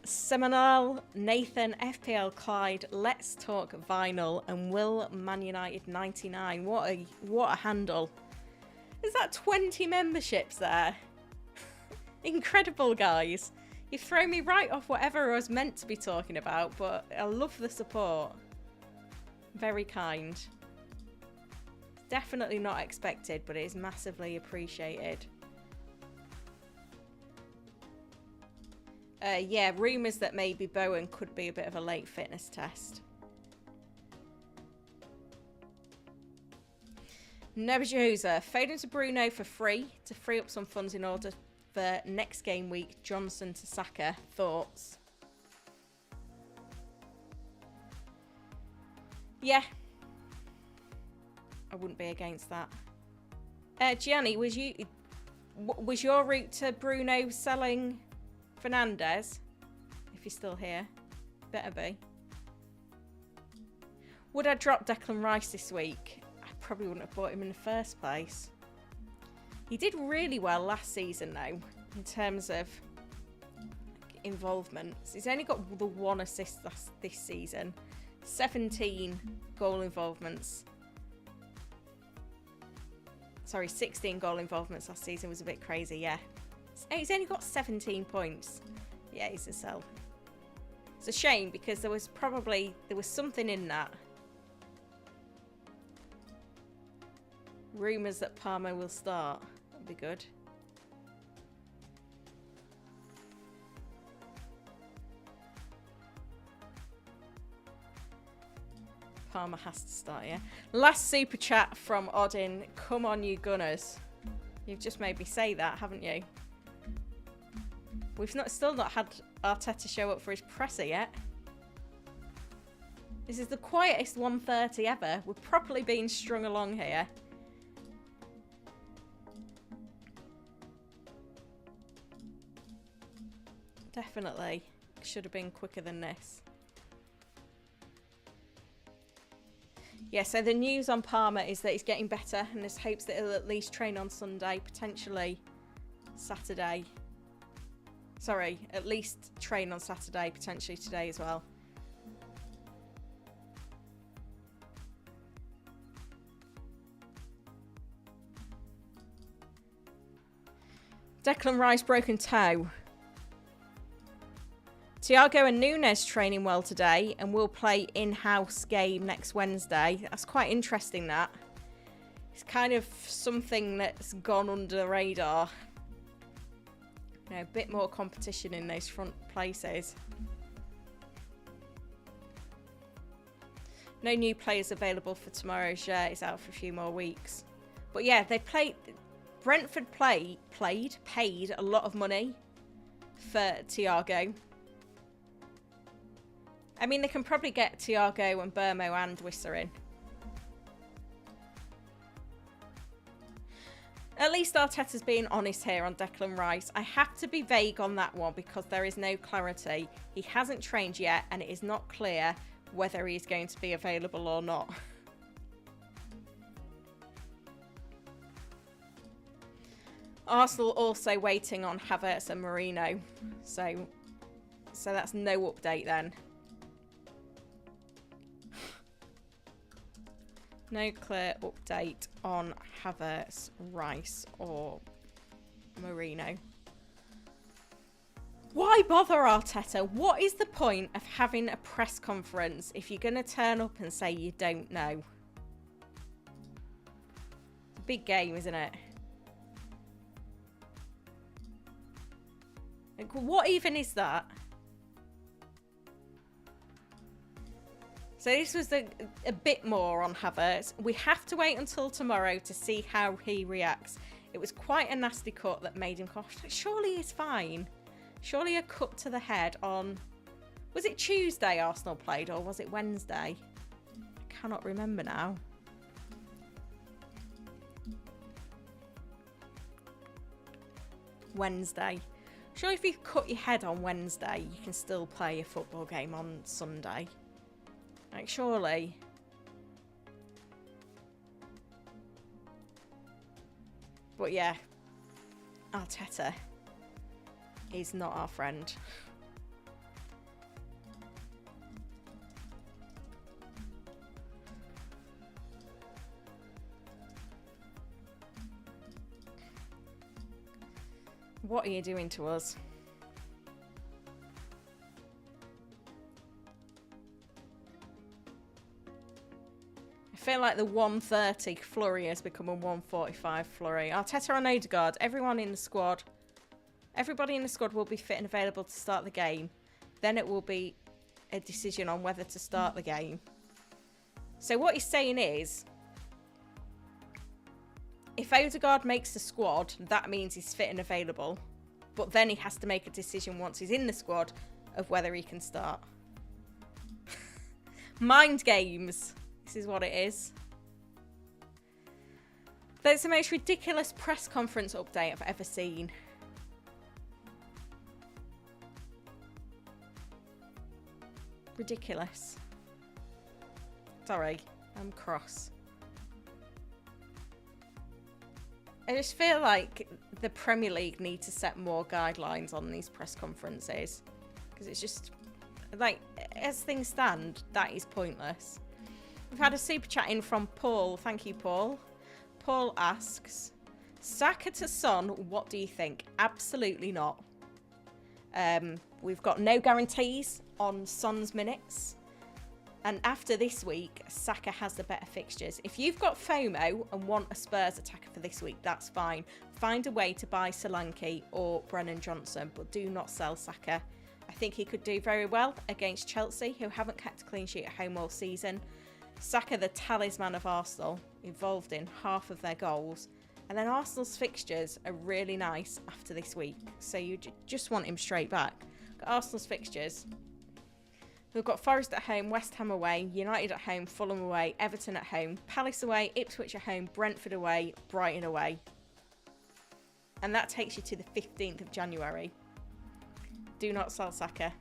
Seminole, Nathan, FPL Clyde, Let's Talk Vinyl, and Will Man United 99. What a handle. Is that 20 memberships there? Incredible, guys. You throw me right off whatever I was meant to be talking about, but I love the support. Very kind. Definitely not expected, but it is massively appreciated. Yeah, rumours that maybe Bowen could be a bit of a late fitness test. Nebuchadnezzar, Foden to Bruno for free to free up some funds in order for next game week. Johnson to Saka. Thoughts? Yeah. I wouldn't be against that. Gianni, was your route to Bruno selling Fernandez? If you're still here. Better be. Would I drop Declan Rice this week? I probably wouldn't have bought him in the first place. He did really well last season though, in terms of involvement. He's only got the 1 assist this season. 17 goal involvements. Sorry, 16 goal involvements last season was a bit crazy, yeah. He's only got 17 points. Yeah, he's a sell. It's a shame because there was something in that. Rumours that Parma will start. That'd be good. Parma has to start, yeah. Last super chat from Odin. Come on, you Gunners. You've just made me say that, haven't you? We've still not had Arteta show up for his presser yet. This is the quietest 1:30 ever. We're properly being strung along here. Definitely. Should have been quicker than this. Yeah, so the news on Parma is that he's getting better and there's hopes that he'll at least train on Sunday, potentially Saturday. Sorry, at least train on Saturday, potentially today as well. Declan Rice broken toe. Thiago and Nunes training well today and will play in-house game next Wednesday. That's quite interesting, that. It's kind of something that's gone under the radar. You know, a bit more competition in those front places. No new players available for tomorrow's shirt. It's out for a few more weeks. But yeah, they played. Brentford paid a lot of money for Thiago. I mean, they can probably get Thiago and Burmo and Wissa in. At least Arteta's being honest here on Declan Rice. I have to be vague on that one because there is no clarity. He hasn't trained yet and it is not clear whether he's going to be available or not. Arsenal also waiting on Havertz and Marino. So that's no update then. No clear update on Havertz, Rice or Marino. Why bother, Arteta? What is the point of having a press conference if you're going to turn up and say you don't know? It's a big game, isn't it? Like, what even is that? So this was a bit more on Havertz. We have to wait until tomorrow to see how he reacts. It was quite a nasty cut that made him cough. Surely he's fine. Surely a cut to the head on... Was it Tuesday Arsenal played or was it Wednesday? I cannot remember now. Wednesday. Surely if you cut your head on Wednesday, you can still play a football game on Sunday. Like, surely. But yeah, Arteta is not our friend. What are you doing to us? I feel like the 130 flurry has become a 145 flurry. Arteta on Odegaard. Everybody in the squad will be fit and available to start the game. Then it will be a decision on whether to start the game. So what he's saying is, if Odegaard makes the squad, that means he's fit and available. But then he has to make a decision once he's in the squad of whether he can start. Mind games. This is what it is. That's the most ridiculous press conference update I've ever seen. Ridiculous. Sorry, I'm cross. I just feel like the Premier League need to set more guidelines on these press conferences. Because it's just, like, as things stand, that is pointless. We've had a super chat in from Paul. Thank you, Paul. Paul asks, Saka to Son, what do you think? Absolutely not. We've got no guarantees on Son's minutes. And after this week, Saka has the better fixtures. If you've got FOMO and want a Spurs attacker for this week, that's fine. Find a way to buy Solanke or Brennan Johnson, but do not sell Saka. I think he could do very well against Chelsea, who haven't kept a clean sheet at home all season. Saka, the talisman of Arsenal, involved in half of their goals. And then Arsenal's fixtures are really nice after this week. So you just want him straight back. Got Arsenal's fixtures. We've got Forest at home, West Ham away, United at home, Fulham away, Everton at home, Palace away, Ipswich at home, Brentford away, Brighton away. And that takes you to the 15th of January. Do not sell Saka.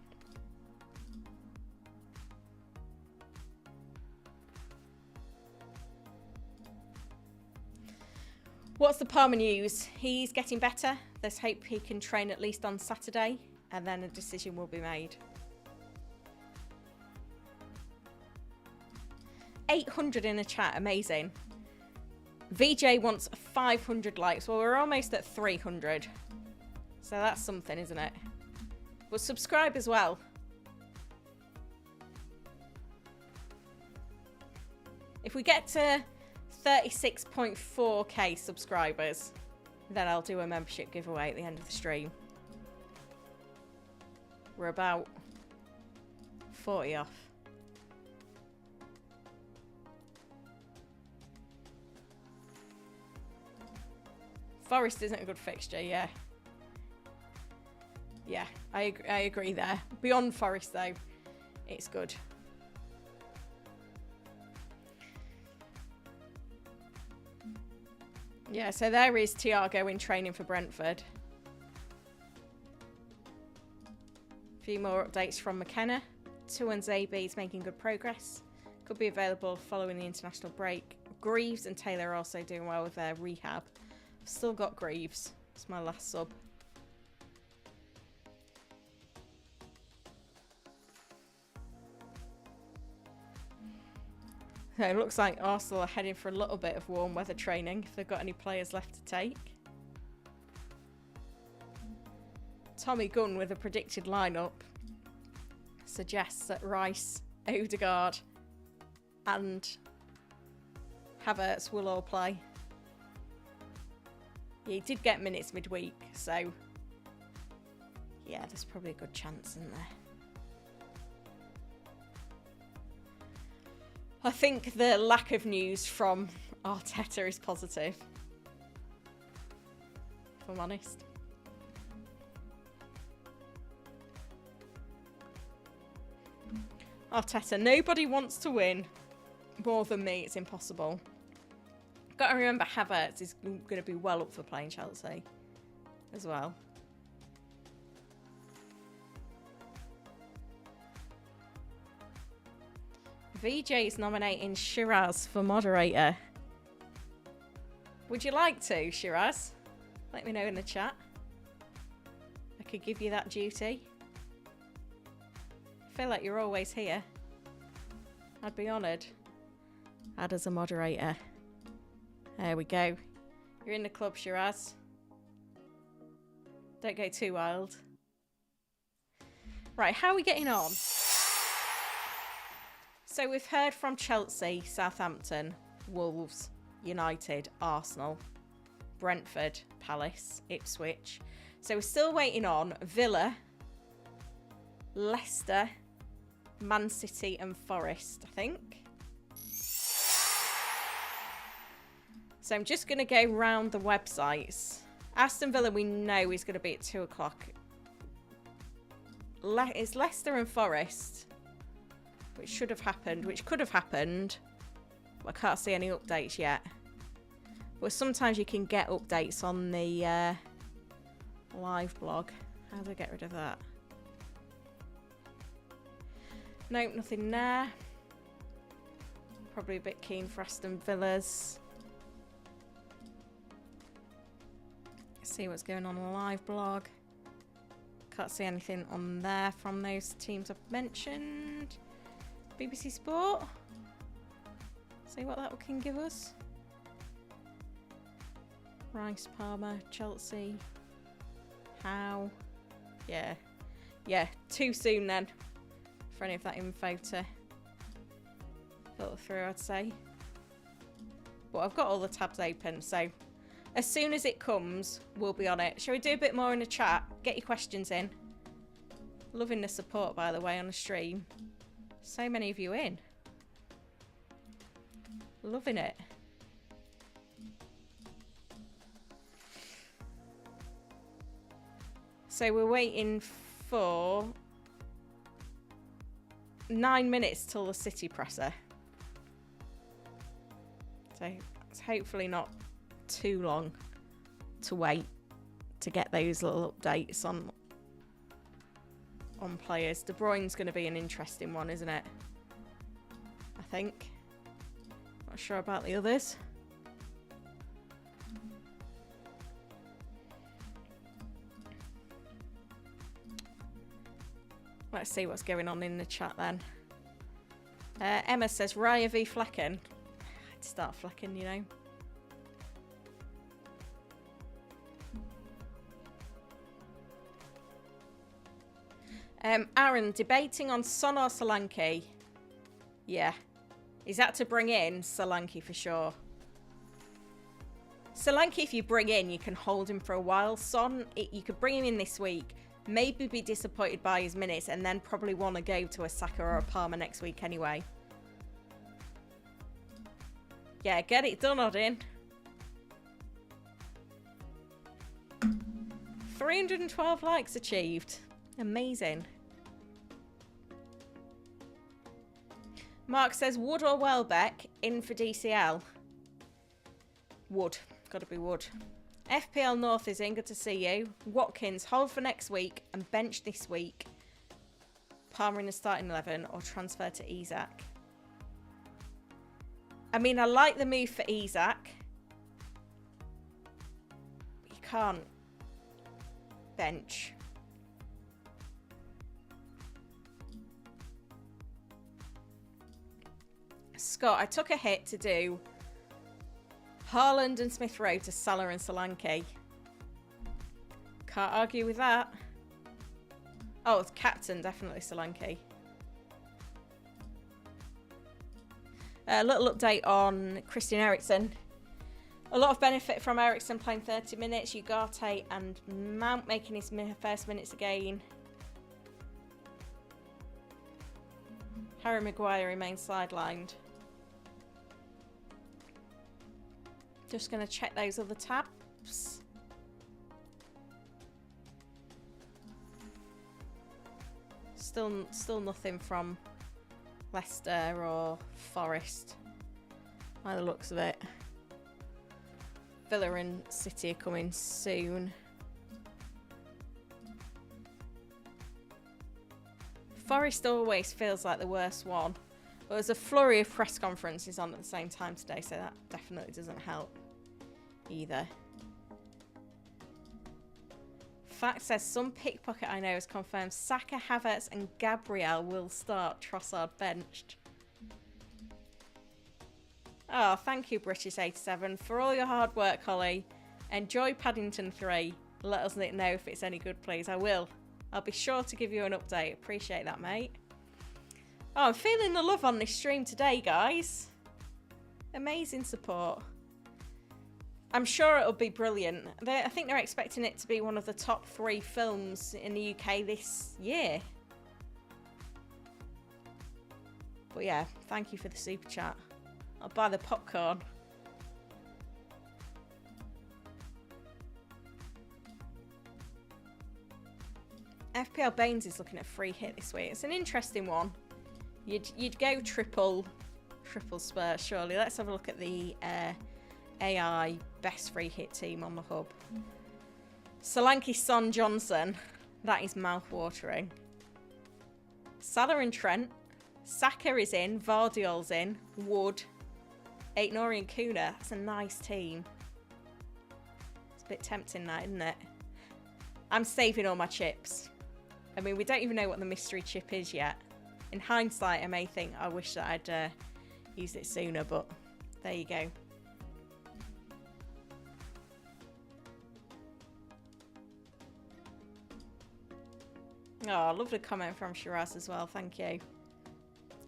What's the Palmer news? He's getting better. Let's hope he can train at least on Saturday, and then a decision will be made. 800 in the chat, amazing. VJ wants 500 likes. Well, we're almost at 300. So that's something, isn't it? But subscribe as well. If we get to 36.4k subscribers, then I'll do a membership giveaway at the end of the stream. We're about 40 off. Forest isn't a good fixture, yeah. Yeah, I agree there. Beyond Forest, though, it's good. Yeah, so there is Thiago in training for Brentford. A few more updates from McKenna. Tuanzebe is making good progress. Could be available following the international break. Greaves and Taylor are also doing well with their rehab. I've still got Greaves. It's my last sub. So it looks like Arsenal are heading for a little bit of warm weather training if they've got any players left to take. Tommy Gunn with a predicted lineup suggests that Rice, Odegaard and Havertz will all play. Yeah, he did get minutes midweek, so yeah, there's probably a good chance in there. I think the lack of news from Arteta is positive, if I'm honest. Arteta, nobody wants to win more than me. It's impossible. Got to remember Havertz is going to be well up for playing Chelsea as well. VJ is nominating Shiraz for moderator. Would you like to, Shiraz? Let me know in the chat. I could give you that duty. I feel like you're always here. I'd be honoured. Add as a moderator. There we go. You're in the club, Shiraz. Don't go too wild. Right, how are we getting on? So we've heard from Chelsea, Southampton, Wolves, United, Arsenal, Brentford, Palace, Ipswich. So we're still waiting on Villa, Leicester, Man City and Forest, I think. So I'm just going to go round the websites. Aston Villa we know is going to be at 2 o'clock. It's Leicester and Forest, which should have happened, which could have happened. I can't see any updates yet. Well, sometimes you can get updates on the live blog. How do I get rid of that? Nope, nothing there. Probably a bit keen for Aston Villa's. See what's going on the live blog. Can't see anything on there from those teams I've mentioned. BBC Sport. See what that can give us. Rice, Palmer, Chelsea. How? Yeah. Yeah, too soon then for any of that info to filter through, I'd say. But I've got all the tabs open, so as soon as it comes, we'll be on it. Shall we do a bit more in the chat? Get your questions in. Loving the support, by the way, on the stream. So many of you in. Loving it. So we're waiting for 9 minutes till the City presser. So it's hopefully not too long to wait to get those little updates on players. De Bruyne's going to be an interesting one, isn't it? I think. Not sure about the others. Let's see what's going on in the chat then. Emma says Raya v Flecken. I'd start Flecken, you know. Aaron, debating on Son or Solanke. Yeah. Is that to bring in Solanke for sure? Solanke, if you bring in, you can hold him for a while. Son, you could bring him in this week, maybe be disappointed by his minutes, and then probably want to go to a Saka or a Palmer next week anyway. Yeah, get it done, Odin. 312 likes achieved. Amazing. Mark says, Wood or Welbeck in for DCL? Wood. Got to be Wood. FPL North is in. Good to see you. Watkins, hold for next week and bench this week. Palmer in the starting 11 or transfer to Isak. I mean, I like the move for Isak. But you can't bench. Scott, I took a hit to do Haaland and Smith Rowe to Salah and Solanke. Can't argue with that. Oh, it's captain, definitely Solanke. A little update on Christian Eriksen. A lot of benefit from Eriksen playing 30 minutes. Ugarte and Mount making his first minutes again. Harry Maguire remains sidelined. Just going to check those other tabs. Still nothing from Leicester or Forest by the looks of it. Villa and City are coming soon. Forest always feels like the worst one. But there's a flurry of press conferences on at the same time today, so that definitely doesn't help either. Fact says some pickpocket I know has confirmed Saka, Havertz and Gabriel will start. Trossard benched. Oh, thank you, British87, for all your hard work, Holly. Enjoy Paddington 3. Let us know if it's any good, please. I will. I'll be sure to give you an update. Appreciate that, mate. Oh, I'm feeling the love on this stream today, guys. Amazing support. I'm sure it'll be brilliant. I think they're expecting it to be one of the top 3 films in the UK this year. But yeah, thank you for the super chat. I'll buy the popcorn. FPL Baines is looking at free hit this week. It's an interesting one. You'd go triple Spurs, surely. Let's have a look at the AI best free hit team on the hub. Solanke, Son, Johnson. That is mouth-watering. Salah and Trent. Saka is in. Vardiol's in. Wood. Aitnori and Kuna. That's a nice team. It's a bit tempting that, isn't it? I'm saving all my chips. I mean, we don't even know what the mystery chip is yet. In hindsight, I may think I wish that I'd used it sooner, but there you go. Oh, lovely comment from Shiraz as well. Thank you. And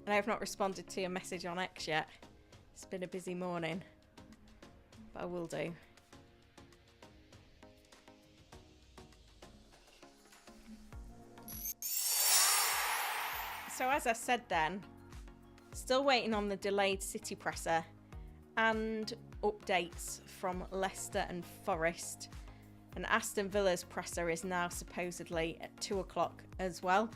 I have not responded to your message on X yet. It's been a busy morning, but I will do. So as I said then, still waiting on the delayed City presser and updates from Leicester and Forest. And Aston Villa's presser is now supposedly at 2 o'clock as well.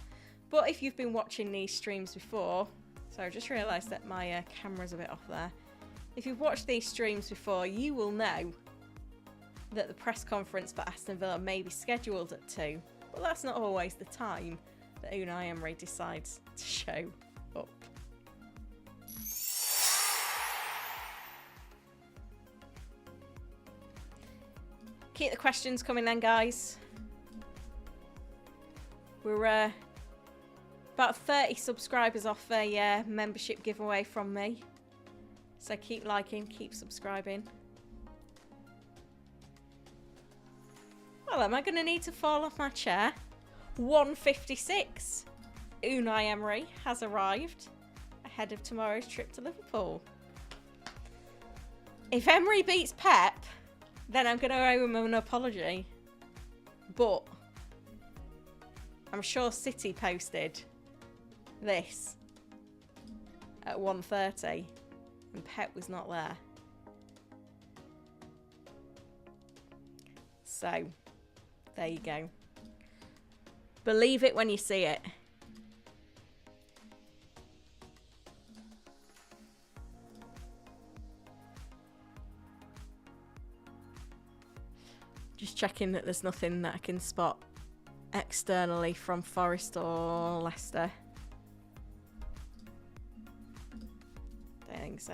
But if you've been watching these streams before, so I just realised that my camera's a bit off there. If you've watched these streams before, you will know that the press conference for Aston Villa may be scheduled at 2. But that's not always the time that Unai Emery decides to show up. Keep the questions coming then, guys. We're about 30 subscribers off a membership giveaway from me. So keep liking, keep subscribing. Well, am I going to need to fall off my chair? 1:56. Unai Emery has arrived ahead of tomorrow's trip to Liverpool. If Emery beats Pep, then I'm going to owe him an apology. But I'm sure City posted this at 1:30 and Pep was not there. So, there you go. Believe it when you see it. Just checking that there's nothing that I can spot externally from Forest or Leicester. Don't think so.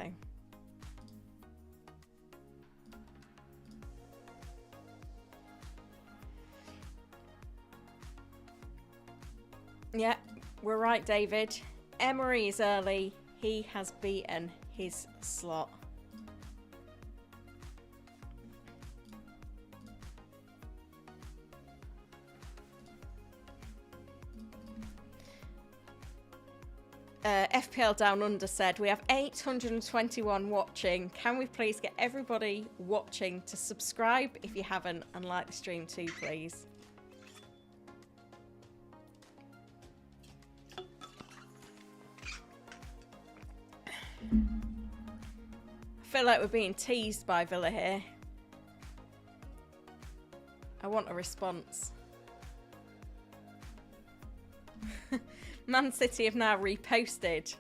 Yeah, we're right, David. Emery is early. He has beaten his slot. FPL Down Under said, we have 821 watching. Can we please get everybody watching to subscribe if you haven't, and like the stream too, please? I feel like we're being teased by Villa here. I want a response. Man City have now reposted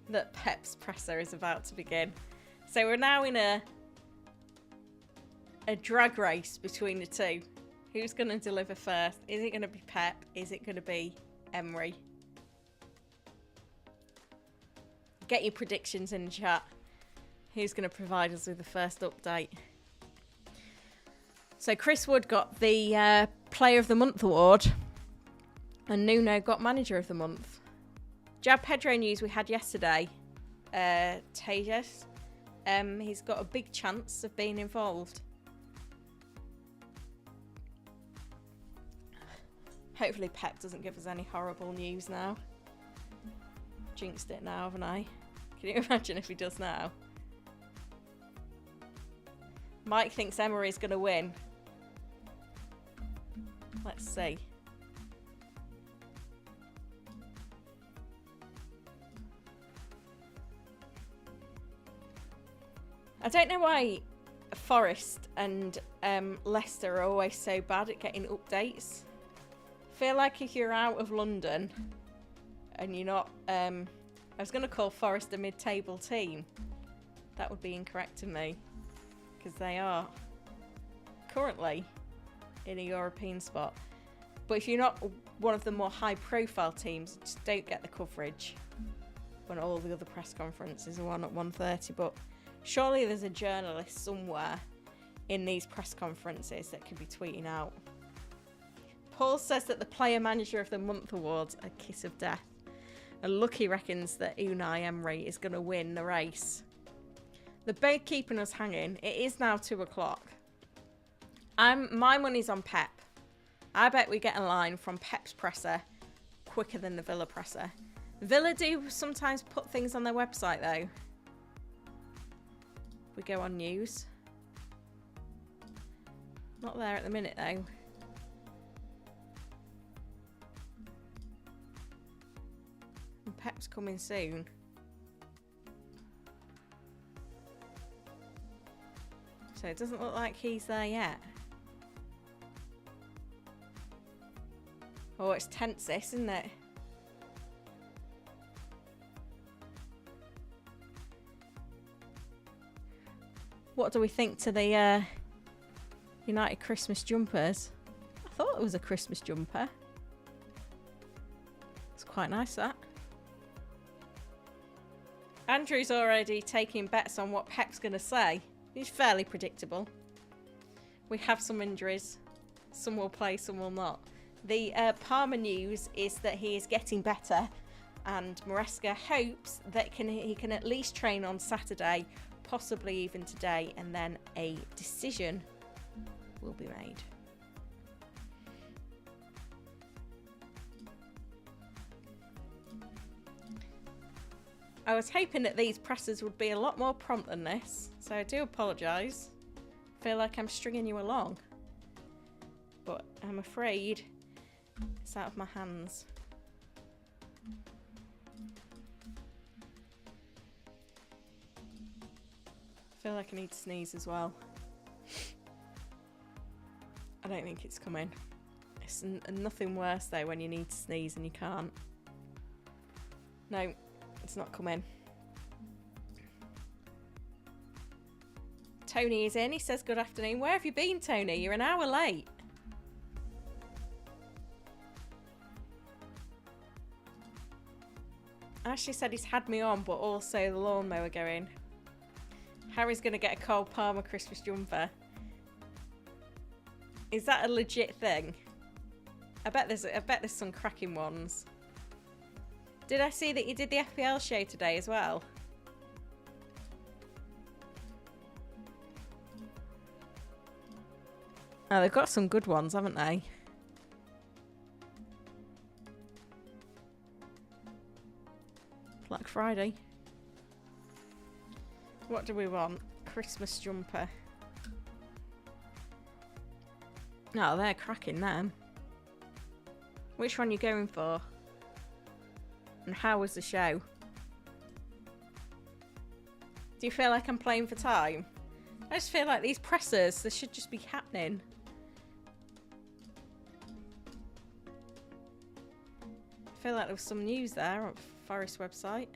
that Pep's presser is about to begin. So we're now in a drag race between the two. Who's going to deliver first? Is it going to be Pep? Is it going to be Emery? Get your predictions in the chat. Who's going to provide us with the first update? So Chris Wood got the Player of the Month award. And Nuno got Manager of the Month. Jab Pedro news we had yesterday. Tejas. He's got a big chance of being involved. Hopefully Pep doesn't give us any horrible news now. Jinxed it now, haven't I? Can you imagine if he does now? Mike thinks Emery's going to win. Let's see. I don't know why Forest and Leicester are always so bad at getting updates. I feel like if you're out of London and you're not... I was going to call Forest a mid-table team. That would be incorrect to me. Because they are currently in a European spot. But if you're not one of the more high-profile teams, just don't get the coverage when all the other press conferences are on at 1:30. But surely there's a journalist somewhere in these press conferences that could be tweeting out. Paul says that the Player Manager of the Month awards are kiss of death. And Lucky reckons that Unai Emery is going to win the race. They're both keeping us hanging. It is now 2 o'clock. My money's on Pep. I bet we get a line from Pep's presser quicker than the Villa presser. Villa do sometimes put things on their website though. We go on news. Not there at the minute though. And Pep's coming soon. So it doesn't look like he's there yet. Oh, it's tense this, isn't it? What do we think to the United Christmas jumpers? I thought it was a Christmas jumper. It's quite nice, that. Andrew's already taking bets on what Pep's going to say. He's fairly predictable. We have some injuries. Some will play, some will not. The Palmer news is that he is getting better, and Maresca hopes that he can at least train on Saturday, possibly even today, and then a decision will be made. I was hoping that these presses would be a lot more prompt than this, so I do apologise. Feel like I'm stringing you along, but I'm afraid it's out of my hands. I feel like I need to sneeze as well. I don't think it's coming. It's nothing worse though when you need to sneeze and you can't. No, it's not coming. Tony is in. He says good afternoon. Where have you been, Tony? You're an hour late. Ashley said he's had me on, but also the lawnmower going. Harry's going to get a Cole Palmer Christmas jumper. Is that a legit thing? I bet there's some cracking ones. Did I see that you did the FPL show today as well? Oh, they've got some good ones, haven't they? Black Friday. What do we want? Christmas jumper. Oh, they're cracking them. Which one are you going for? And how was the show? Do you feel like I'm playing for time? I just feel like these pressers, this should just be happening. I feel like there was some news there on Forest website.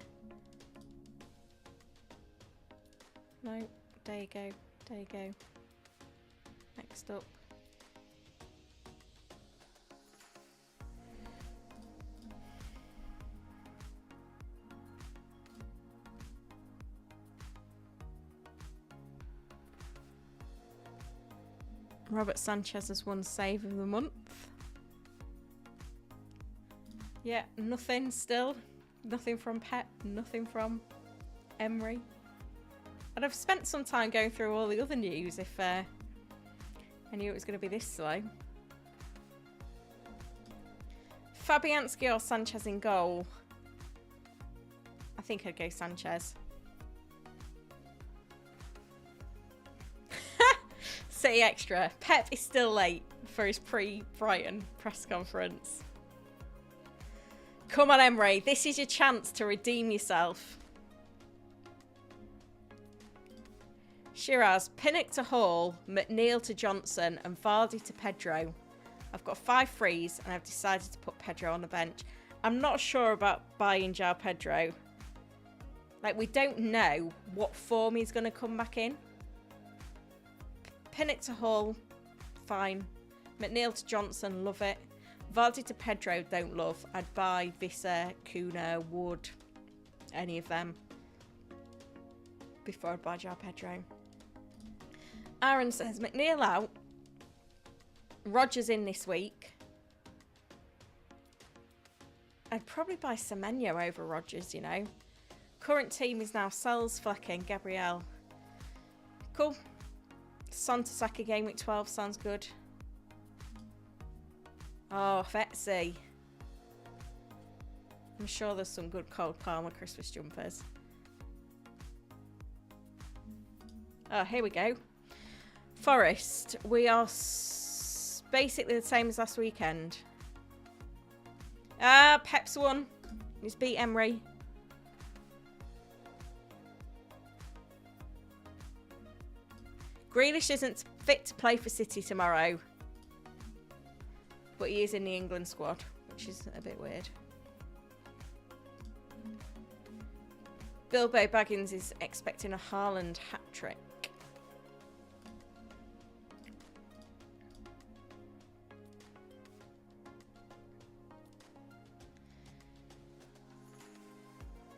No, there you go, there you go. Next up. Robert Sanchez has won Save of the Month. Yeah, nothing still. Nothing from Pep, nothing from Emery. I'd have spent some time going through all the other news if I knew it was going to be this slow. Fabianski or Sanchez in goal? I think I'd go Sanchez. City Extra. Pep is still late for his pre-Brighton press conference. Come on, Emery. This is your chance to redeem yourself. Shiraz. Pinnock to Hall, McNeil to Johnson, and Vardy to Pedro. I've got 5 frees, and I've decided to put Pedro on the bench. I'm not sure about buying João Pedro. Like, we don't know what form he's going to come back in. Pinnock to Hall, fine. McNeil to Johnson, love it. Vardy to Pedro, don't love. I'd buy Visser, Kuna, Wood, any of them before I'd buy João Pedro. Aaron says McNeil out. Rodgers in this week. I'd probably buy Semenyo over Rodgers, you know. Current team is now Sells, Flecker and Gabriel. Cool. Son to Saka game week 12 sounds good. Oh, Fetsy. I'm sure there's some good Cole Palmer Christmas jumpers. Oh, here we go. Forest. We are basically the same as last weekend. Pep's won. He's beat Emery. Grealish isn't fit to play for City tomorrow. But he is in the England squad, which is a bit weird. Bilbo Baggins is expecting a Haaland hat-trick.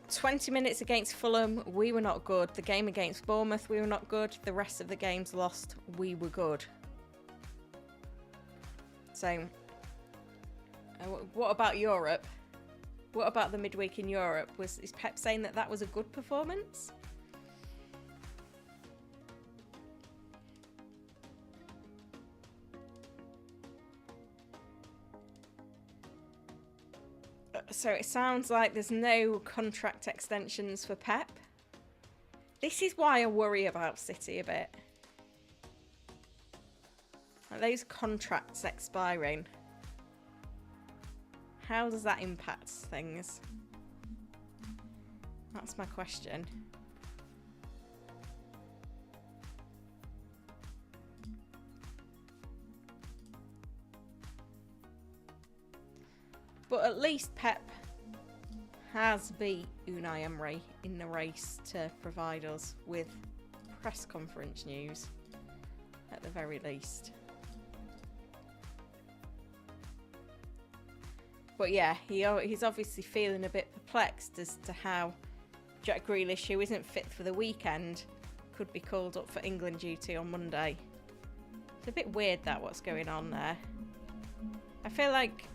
"20 minutes against Fulham, we were not good. The game against Bournemouth, we were not good. The rest of the games lost, we were good." So, what about Europe? What about the midweek in Europe? Is Pep saying that was a good performance? So it sounds like there's no contract extensions for Pep. This is why I worry about City a bit. Like those contracts expiring. How does that impact things? That's my question. But at least Pep has beat Unai Emery in the race to provide us with press conference news at the very least. But yeah, he's obviously feeling a bit perplexed as to how Jack Grealish, who isn't fit for the weekend, could be called up for England duty on Monday. It's a bit weird that what's going on there. I feel like,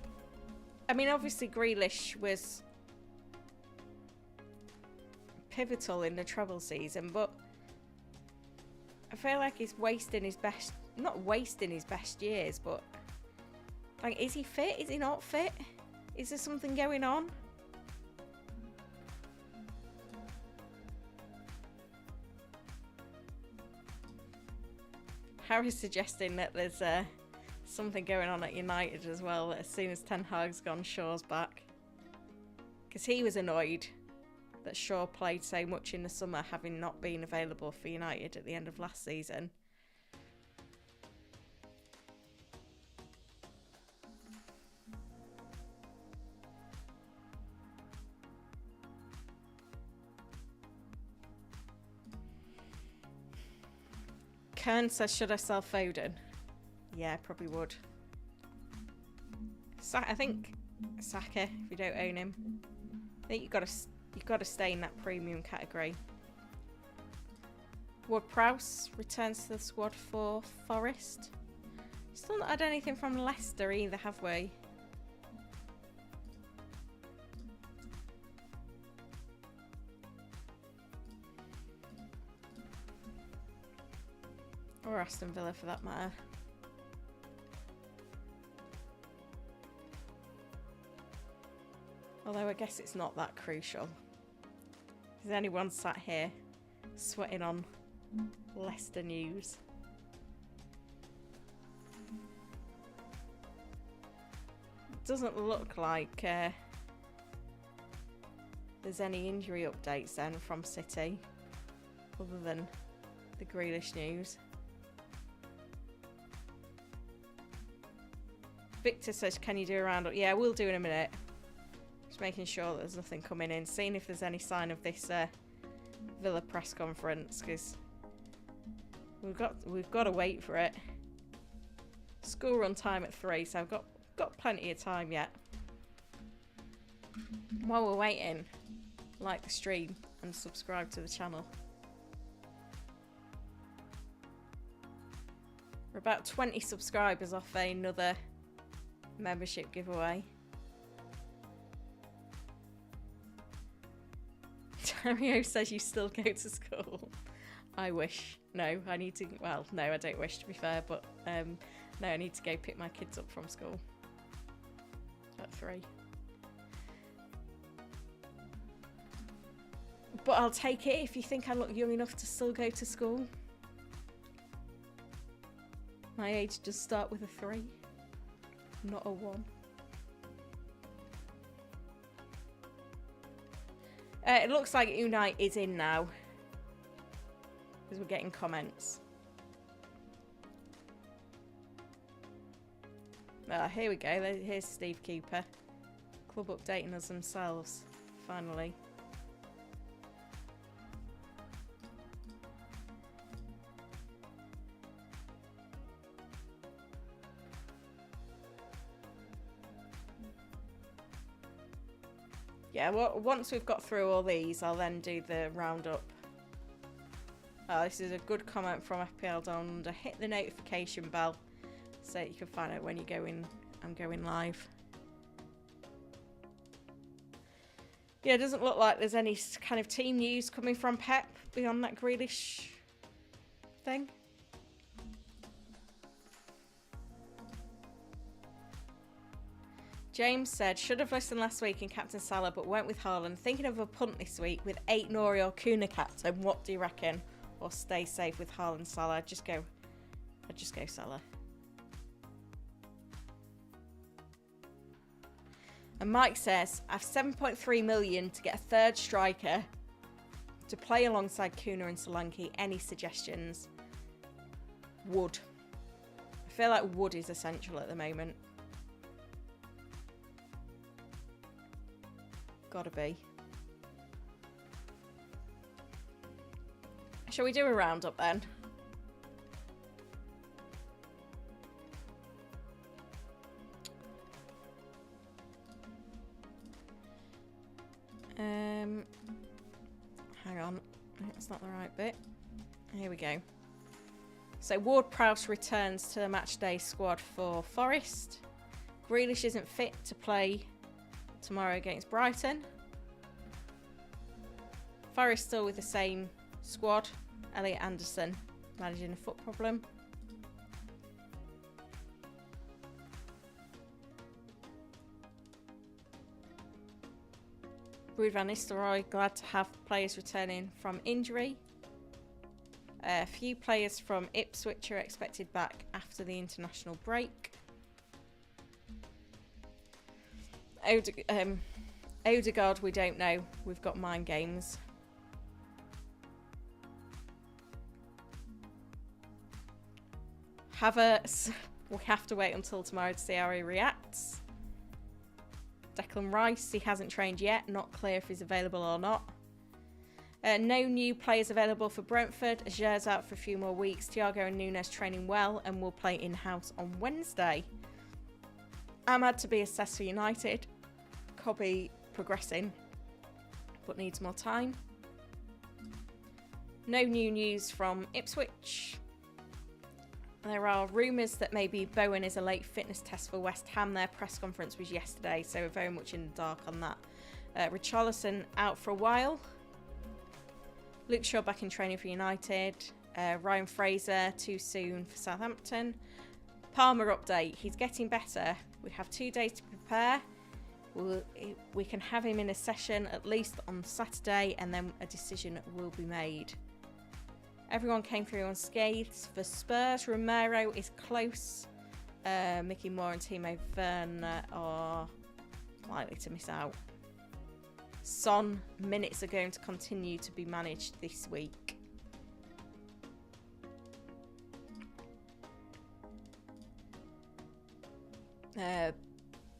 I mean, obviously Grealish was pivotal in the treble season, but I feel like he's wasting his best, not wasting his best years, but like, is he fit? Is he not fit? Is there something going on? Harry's suggesting that there's something going on at United as well, as soon as Ten Hag's gone, Shaw's back. Because he was annoyed that Shaw played so much in the summer, having not been available for United at the end of last season. Kern says, should I sell Foden? Yeah, probably would. I think Saka, if you don't own him. I think you've got to stay in that premium category. Ward-Prowse returns to the squad for Forest. Still not had anything from Leicester either, have we? Or Aston Villa for that matter. Although I guess it's not that crucial. Is anyone sat here sweating on Leicester news? Doesn't look like there's any injury updates then from City, other than the Grealish news. Victor says, can you do a roundup? Yeah, we'll do in a minute. Just making sure that there's nothing coming in. Seeing if there's any sign of this Villa press conference, because we've got to wait for it. School run time at 3, so I've got plenty of time yet. While we're waiting, like the stream and subscribe to the channel. We're about 20 subscribers off another membership giveaway. Dario says you still go to school. I wish. No, I need to. Well, no, I don't wish, to be fair, but no, I need to go pick my kids up from school at 3. But I'll take it if you think I look young enough to still go to school. My age does start with a 3. Not a 1. It looks like Unai is in now, because we're getting comments. Here we go. Here's Steve Cooper. Club updating us themselves, finally. Yeah, well, once we've got through all these, I'll then do the roundup. Oh, this is a good comment from FPL Down Under. Hit the notification bell so you can find out when you go in. I'm going live. Yeah, it doesn't look like there's any kind of team news coming from Pep beyond that Grealish thing. James said, should have listened last week in Captain Salah, but went with Haaland. Thinking of a punt this week with 8 Nori or Kuna captain. What do you reckon? Or stay safe with Haaland, Salah? I'd just go Salah. And Mike says, I've 7.3 million to get a third striker to play alongside Kuna and Solanke. Any suggestions? Wood. I feel like Wood is essential at the moment. Gotta be. Shall we do a roundup then? Hang on, that's not the right bit. Here we go. So Ward-Prowse returns to the matchday squad for Forest. Grealish isn't fit to play tomorrow against Brighton. Forest still with the same squad. Elliot Anderson managing a foot problem. Ruud van Nistelrooy glad to have players returning from injury. A few players from Ipswich are expected back after the international break. Odegaard, we don't know. We've got mind games. Havertz, we have to wait until tomorrow to see how he reacts. Declan Rice, he hasn't trained yet. Not clear if he's available or not. No new players available for Brentford. Ajer's out for a few more weeks. Thiago and Nunes training well and will play in-house on Wednesday. Ahmad to be assessed for United. Cobby progressing, but needs more time. No new news from Ipswich. There are rumours that maybe Bowen is a late fitness test for West Ham. Their press conference was yesterday, so we're very much in the dark on that. Richarlison out for a while. Luke Shaw back in training for United. Ryan Fraser too soon for Southampton. Palmer update. He's getting better. We have 2 days to prepare. We can have him in a session at least on Saturday, and then a decision will be made. Everyone came through unscathed. For Spurs, Romero is close. Mickey Moore and Timo Werner are likely to miss out. Son minutes are going to continue to be managed this week.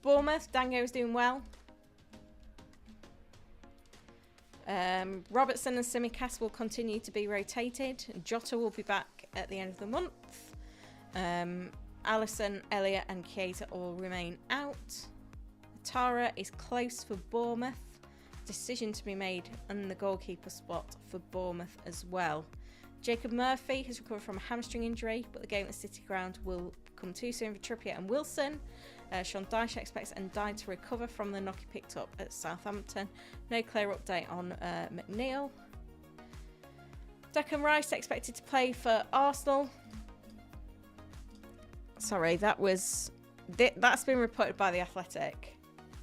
Bournemouth, Dango is doing well. Robertson and Tsimikas will continue to be rotated. Jota will be back at the end of the month. Alisson, Elliott and Chiesa all remain out. Tara is close for Bournemouth. Decision to be made on the goalkeeper spot for Bournemouth as well. Jacob Murphy has recovered from a hamstring injury, but the game at the City Ground will come too soon for Trippier and Wilson. Sean Dyche expects Ndiaye to recover from the knock he picked up at Southampton. No clear update on McNeil. Declan Rice expected to play for Arsenal. Sorry, that's been reported by The Athletic.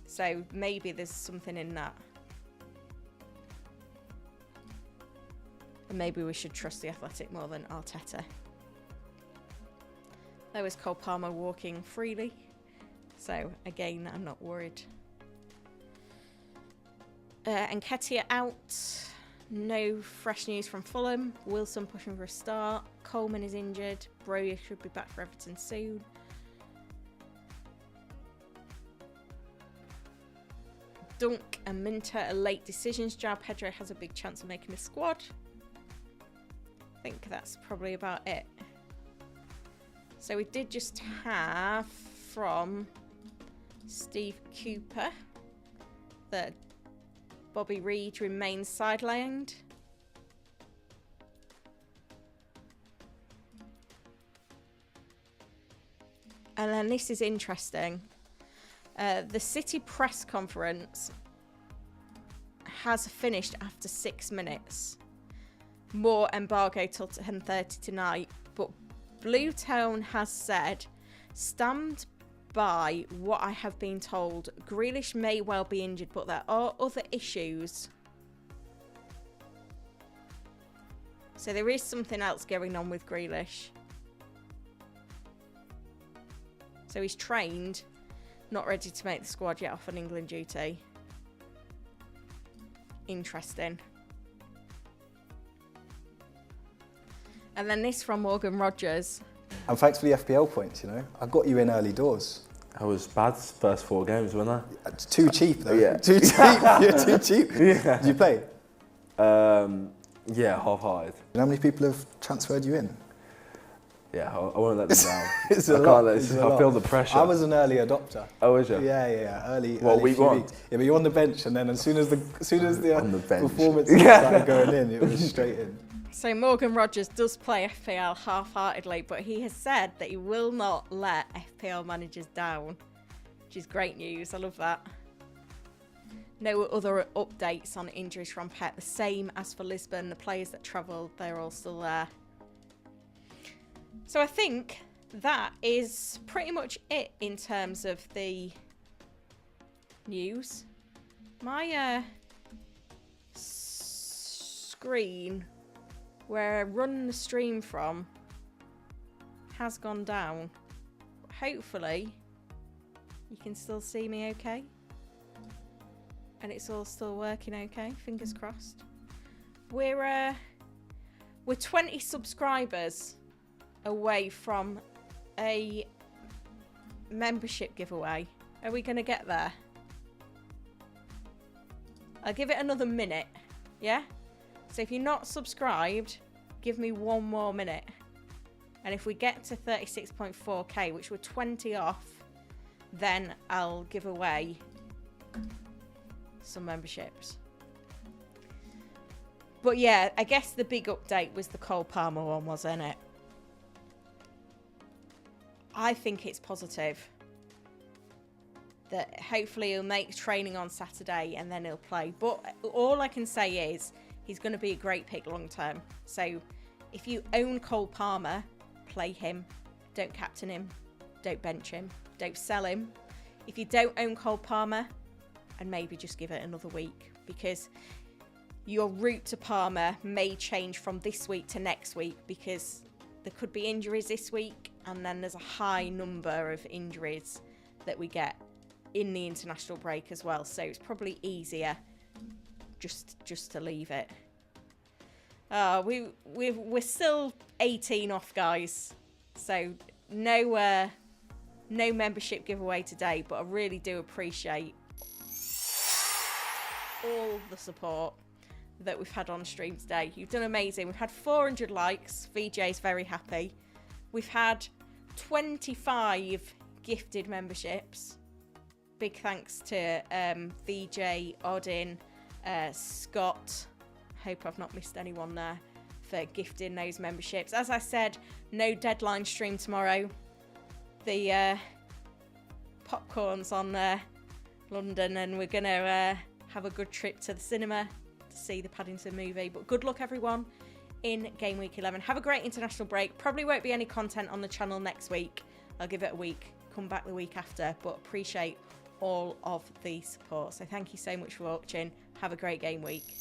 So maybe there's something in that. And maybe we should trust The Athletic more than Arteta. There was Cole Palmer walking freely. So, again, I'm not worried. Nketiah out. No fresh news from Fulham. Wilson pushing for a start. Coleman is injured. Broja should be back for Everton soon. Dunk and Minter are late decisions. João Pedro has a big chance of making the squad. I think that's probably about it. So we did just have from Steve Cooper that Bobby Reid remains sidelined. And then this is interesting. The City press conference has finished after 6 minutes. More embargo till 10:30 tonight, but Bluetone has said, stand by what I have been told. Grealish may well be injured, but there are other issues. So there is something else going on with Grealish. So he's trained, not ready to make the squad yet off on England duty. Interesting. And then this from Morgan Rogers. And thanks for the FPL points, you know. I got you in early doors. I was bad first 4 games, wasn't I? Too cheap though. Yeah. Too cheap. You're too cheap. Yeah. Did you play? Yeah, half-hearted. You know how many people have transferred you in? Yeah, I won't let them down. It's I a can't lot. let. It's a I lot. feel the pressure. I was an early adopter. Oh, is you? Yeah. Early week few one? weeks. Yeah, but you're on the bench, and then as soon as the On the bench. performances started going in, it was straight in. So Morgan Rogers does play FPL half-heartedly, but he has said that he will not let FPL managers down, which is great news. I love that. No other updates on injuries from Pep. The same as for Lisbon. The players that travelled, they're all still there. So I think that is pretty much it in terms of the news. My screen where I run the stream from has gone down. Hopefully you can still see me okay. And it's all still working okay, fingers crossed. We're 20 subscribers away from a membership giveaway. Are we going to get there? I'll give it another minute, yeah? So if you're not subscribed, give me one more minute. And if we get to 36.4k, which we're 20 off, then I'll give away some memberships. But yeah, I guess the big update was the Cole Palmer one, wasn't it? I think it's positive that hopefully he'll make training on Saturday and then he'll play. But all I can say is he's going to be a great pick long term. So if you own Cole Palmer, play him. Don't captain him. Don't bench him. Don't sell him. If you don't own Cole Palmer, and maybe just give it another week, because your route to Palmer may change from this week to next week, because there could be injuries this week and then there's a high number of injuries that we get in the international break as well. So it's probably easier just to leave it. We're still 18 off, guys. So no membership giveaway today, but I really do appreciate all the support that we've had on stream today. You've done amazing. We've had 400 likes. VJ is very happy. We've had 25 gifted memberships. Big thanks to VJ, Odin, Scott. Hope I've not missed anyone there for gifting those memberships. As I said, no deadline stream tomorrow. The popcorn's on London, and we're going to have a good trip to the cinema to see the Paddington movie. But good luck, everyone, in Game Week 11. Have a great international break. Probably won't be any content on the channel next week. I'll give it a week. Come back the week after. But appreciate all of the support. So thank you so much for watching. Have a great game week.